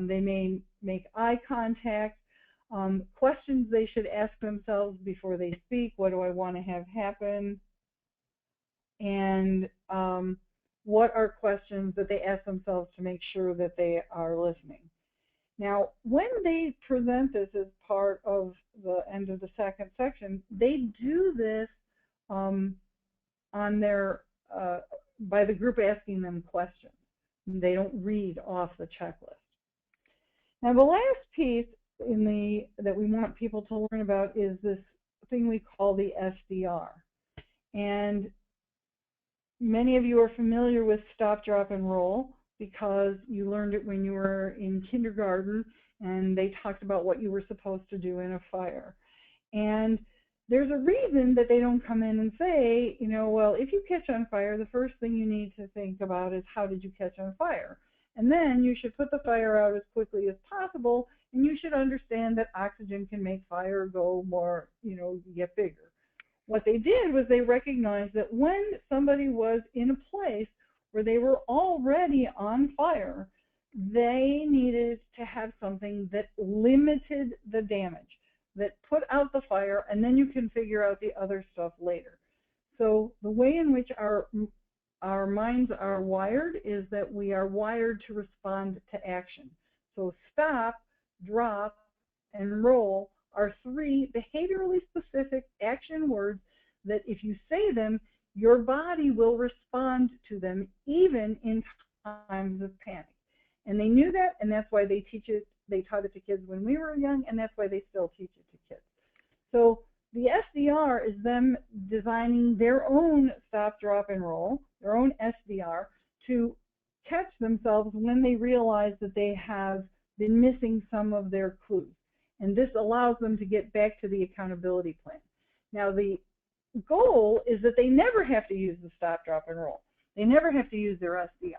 They may make eye contact. Questions they should ask themselves before they speak. What do I want to have happen? And what are questions that they ask themselves to make sure that they are listening? Now, when they present this as part of the end of the second section, they do this on their by the group asking them questions. They don't read off the checklist. Now, the last piece that we want people to learn about is this thing we call the SDR. And many of you are familiar with stop, drop, and roll because you learned it when you were in kindergarten and they talked about what you were supposed to do in a fire. And there's a reason that they don't come in and say, well, if you catch on fire, the first thing you need to think about is how did you catch on fire? And then you should put the fire out as quickly as possible, and you should understand that oxygen can make fire go more, get bigger. What they did was they recognized that when somebody was in a place where they were already on fire, they needed to have something that limited the damage, that put out the fire, and then you can figure out the other stuff later. So the way in which our minds are wired is that we are wired to respond to action. So stop, drop, and roll are 3 behaviorally specific action words that if you say them, your body will respond to them even in times of panic. And they knew that, and that's why they taught it to kids when we were young, and that's why they still teach it to kids. So the SDR is them designing their own stop, drop, and roll, their own SDR, to catch themselves when they realize that they have been missing some of their clues. And this allows them to get back to the accountability plan. Now, the goal is that they never have to use the stop, drop, and roll. They never have to use their SDR.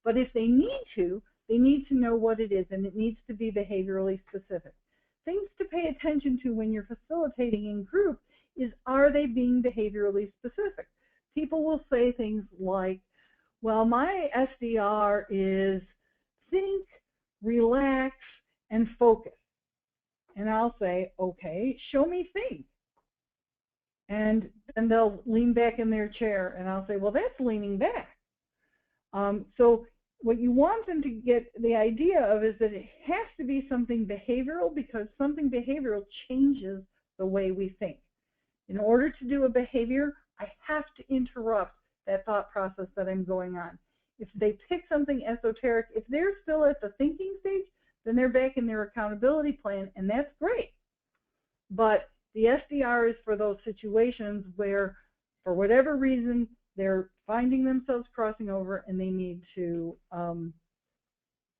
But if they need to, they need to know what it is, and it needs to be behaviorally specific. Things to pay attention to when you're facilitating in group is, are they being behaviorally specific? People will say things like, well, my SDR is think, relax, and focus. And I'll say, okay, show me think. And then they'll lean back in their chair, and I'll say, well, that's leaning back. So what you want them to get the idea of is that it has to be something behavioral, because something behavioral changes the way we think. In order to do a behavior, I have to interrupt that thought process that I'm going on. If they pick something esoteric, if they're still at the thinking stage, then they're back in their accountability plan, and that's great. But the SDR is for those situations where, for whatever reason, they're finding themselves crossing over and they need to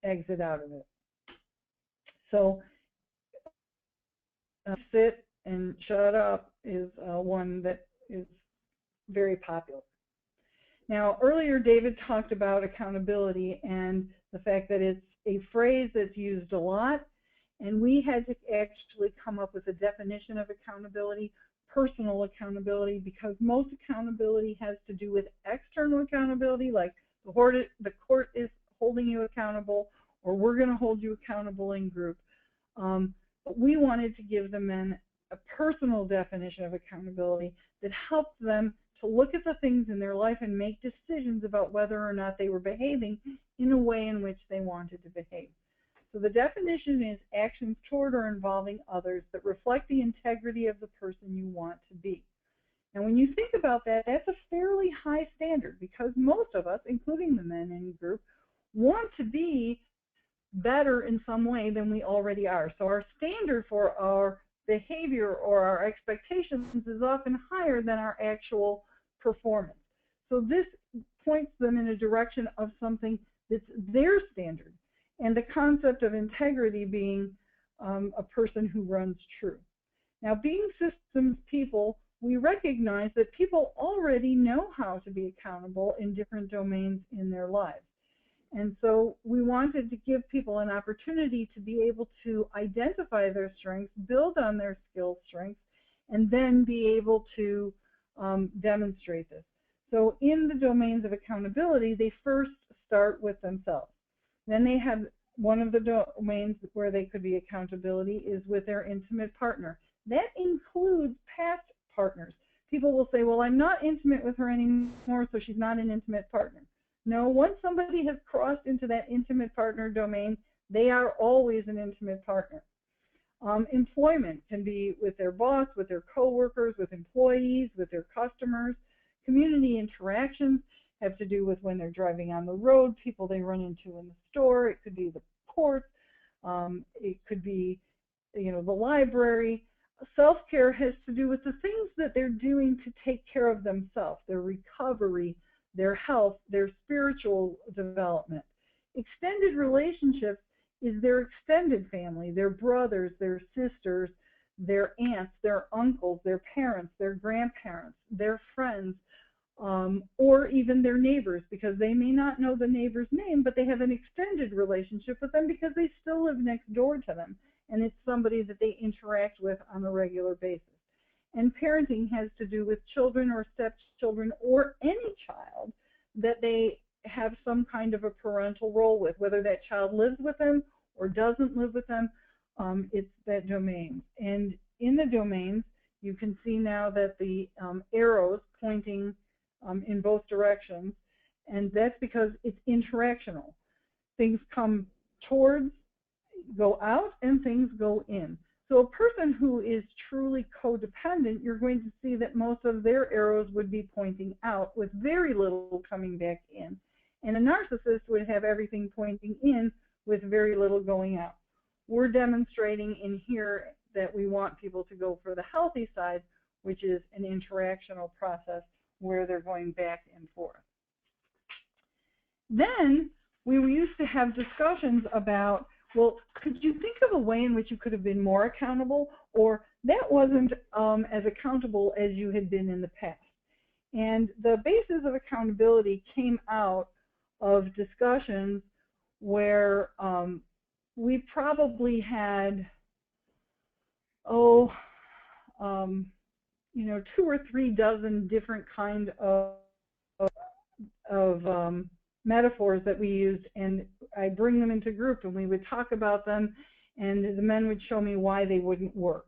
exit out of it. So sit and shut up is one that is very popular. Now, earlier David talked about accountability and the fact that it's a phrase that's used a lot, and we had to actually come up with a definition of accountability, personal accountability, because most accountability has to do with external accountability, like the court is holding you accountable, or we're going to hold you accountable in group. But we wanted to give them a personal definition of accountability that helped them to look at the things in their life and make decisions about whether or not they were behaving in a way in which they wanted to behave. So the definition is actions toward or involving others that reflect the integrity of the person you want to be. And when you think about that, that's a fairly high standard, because most of us, including the men in the group, want to be better in some way than we already are. So our standard for our behavior or our expectations is often higher than our actual performance. So this points them in a direction of something that's their standard, and the concept of integrity being a person who runs true. Now, being systems people, we recognize that people already know how to be accountable in different domains in their lives. And so we wanted to give people an opportunity to be able to identify their strengths, build on their skill strengths, and then be able to demonstrate this. So in the domains of accountability, they first start with themselves. Then they have one of the domains where they could be accountability is with their intimate partner. That includes past partners. People will say, well, I'm not intimate with her anymore, so she's not an intimate partner. No, once somebody has crossed into that intimate partner domain, they are always an intimate partner. Employment can be with their boss, with their coworkers, with employees, with their customers. Community interactions have to do with when they're driving on the road, people they run into in the store. It could be the courts. It could be, the library. Self-care has to do with the things that they're doing to take care of themselves, their recovery, their health, their spiritual development. Extended relationships is their extended family, their brothers, their sisters, their aunts, their uncles, their parents, their grandparents, their friends, or even their neighbors, because they may not know the neighbor's name, but they have an extended relationship with them because they still live next door to them, and it's somebody that they interact with on a regular basis. And parenting has to do with children or stepchildren or any child that they have some kind of a parental role with, whether that child lives with them or doesn't live with them. It's that domain. And in the domains, you can see now that the arrows pointing in both directions, and that's because it's interactional. Things come towards, go out, and things go in. So a person who is truly codependent, you're going to see that most of their arrows would be pointing out with very little coming back in. And a narcissist would have everything pointing in with very little going out. We're demonstrating in here that we want people to go for the healthy side, which is an interactional process where they're going back and forth. Then we used to have discussions about, well, could you think of a way in which you could have been more accountable, or that wasn't as accountable as you had been in the past? And the basis of accountability came out of discussions where we probably had, 2 or 3 dozen different kind of metaphors that we used, and I bring them into group and we would talk about them, and the men would show me why they wouldn't work.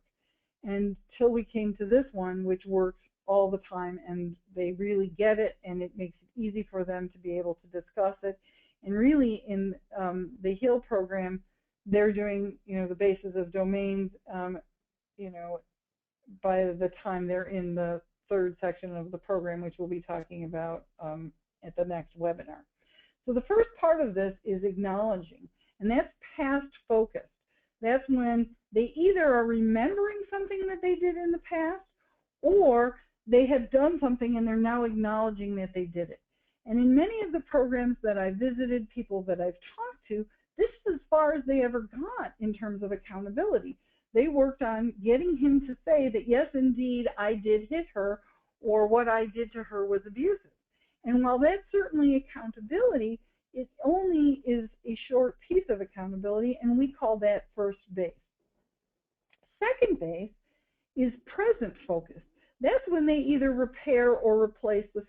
Until we came to this one, which works all the time, and they really get it, and it makes it easy for them to be able to discuss it. And really, in the HEAL program, they're doing, the basis of domains, by the time they're in the 3rd section of the program, which we'll be talking about at the next webinar. So the first part of this is acknowledging, and that's past focused. That's when they either are remembering something that they did in the past, or they have done something and they're now acknowledging that they did it. And in many of the programs that I visited, people that I've talked to, this is as far as they ever got in terms of accountability. They worked on getting him to say that, yes, indeed, I did hit her, or what I did to her was abusive. And while that's certainly accountability, it only is a short piece of accountability, and we call that first base. Second base is present focus. That's when they either repair or replace the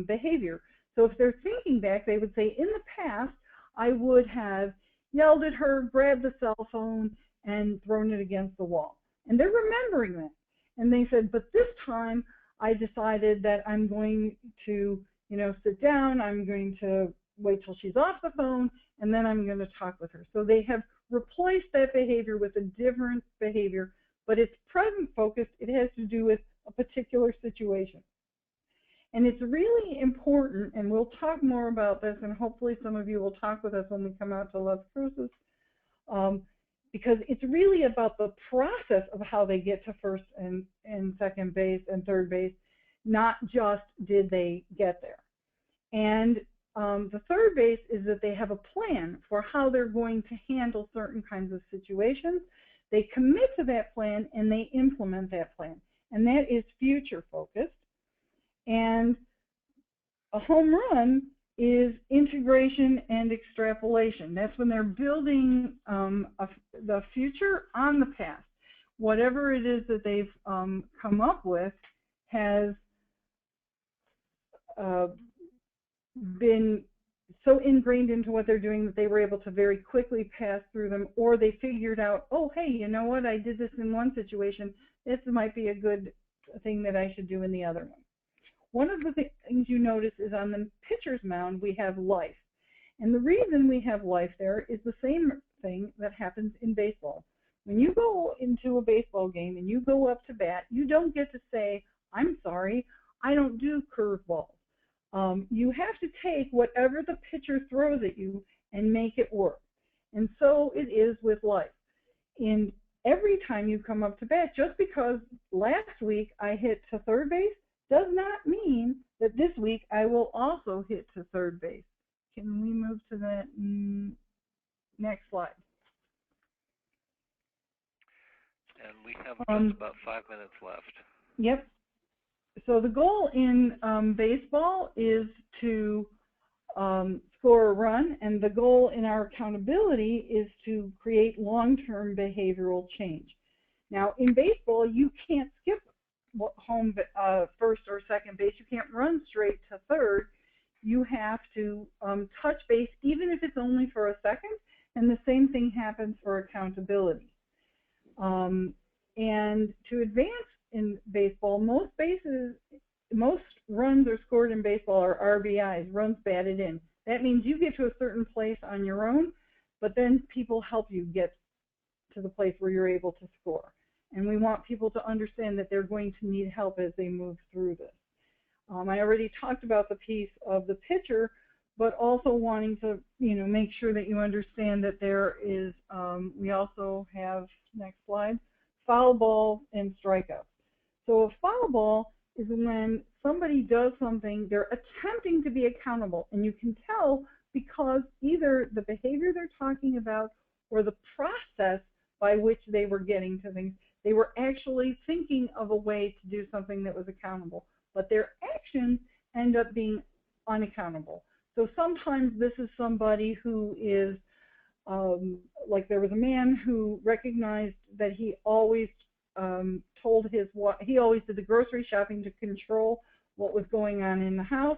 behavior. So if they're thinking back, they would say, in the past, I would have yelled at her, grabbed the cell phone, and thrown it against the wall. And they're remembering that. And they said, but this time I decided that I'm going to, sit down, I'm going to wait till she's off the phone, and then I'm going to talk with her. So they have replaced that behavior with a different behavior, but it's present focused. It has to do with a particular situation. And it's really important, and we'll talk more about this, and hopefully some of you will talk with us when we come out to Las Cruces, because it's really about the process of how they get to first and second base and third base, not just did they get there. And the third base is that they have a plan for how they're going to handle certain kinds of situations. They commit to that plan and they implement that plan. And that is future focused. And a home run is integration and extrapolation. That's when they're building the future on the past. Whatever it is that they've come up with has been so ingrained into what they're doing that they were able to very quickly pass through them, or they figured out, oh, hey, you know what, I did this in one situation. This might be a good thing that I should do in the other one. One of the things you notice is on the pitcher's mound, we have life. And the reason we have life there is the same thing that happens in baseball. When you go into a baseball game and you go up to bat, you don't get to say, I'm sorry, I don't do curveballs. You have to take whatever the pitcher throws at you and make it work. And so it is with life. In every time you come up to bat, just because last week I hit to third base does not mean that this week I will also hit to third base. Can we move to the next slide? we have Um, just about 5 minutes left. Yep. So the goal in baseball is to score a run, and the goal in our accountability is to create long-term behavioral change. Now, in baseball, you can't skip home first or second base. You can't run straight to third. You have to touch base, even if it's only for a second, and the same thing happens for accountability. And to advance in baseball, most runs are scored in baseball are RBIs, runs batted in. That means you get to a certain place on your own, but then people help you get to the place where you're able to score. And we want people to understand that they're going to need help as they move through this. I already talked about the piece of the pitcher, but also wanting to, make sure that you understand that there is, we also have, next slide, foul ball and strikeouts. So a foul ball is when somebody does something, they're attempting to be accountable, and you can tell because either the behavior they're talking about or the process by which they were getting to things, they were actually thinking of a way to do something that was accountable, but their actions end up being unaccountable. So sometimes this is somebody who is, like there was a man who recognized that he always told his wife, he always did the grocery shopping to control what was going on in the house.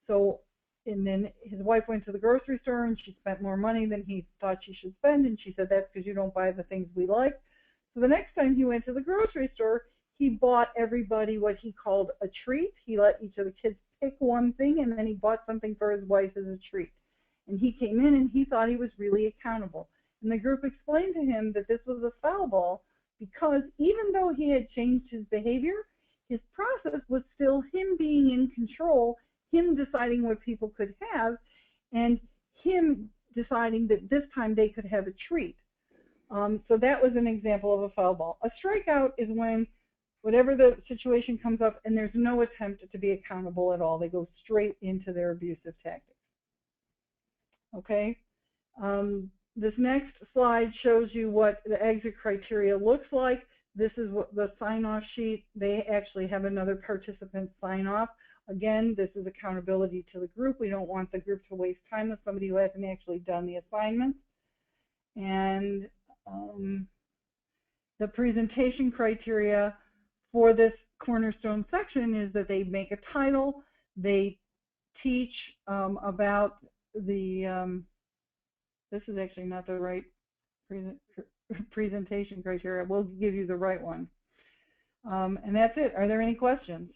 So, and then his wife went to the grocery store and she spent more money than he thought she should spend, and she said, that's because you don't buy the things we like. So the next time he went to the grocery store, he bought everybody what he called a treat. He let each of the kids pick one thing, and then he bought something for his wife as a treat. And he came in and he thought he was really accountable. And the group explained to him that this was a foul ball because even though he had changed his behavior, his process was still him being in control, him deciding what people could have, and him deciding that this time they could have a treat. So that was an example of a foul ball. A strikeout is when whatever the situation comes up and there's no attempt to be accountable at all. They go straight into their abusive tactics. Okay. This next slide shows you what the exit criteria looks like. This is what the sign-off sheet. They actually have another participant sign off. Again, this is accountability to the group. We don't want the group to waste time with somebody who hasn't actually done the assignment. And the presentation criteria for this Cornerstone section is that they make a title, they teach about the, this is actually not the right presentation criteria. We'll give you the right one. And that's it. Are there any questions?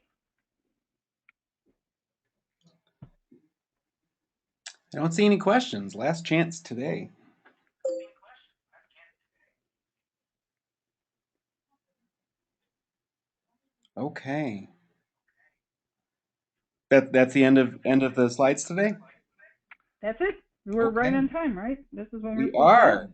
I don't see any questions. Last chance today. Okay. That's the end of the slides today? That's it. We're right Okay. on time, right? This is when we're We supposed to are. end.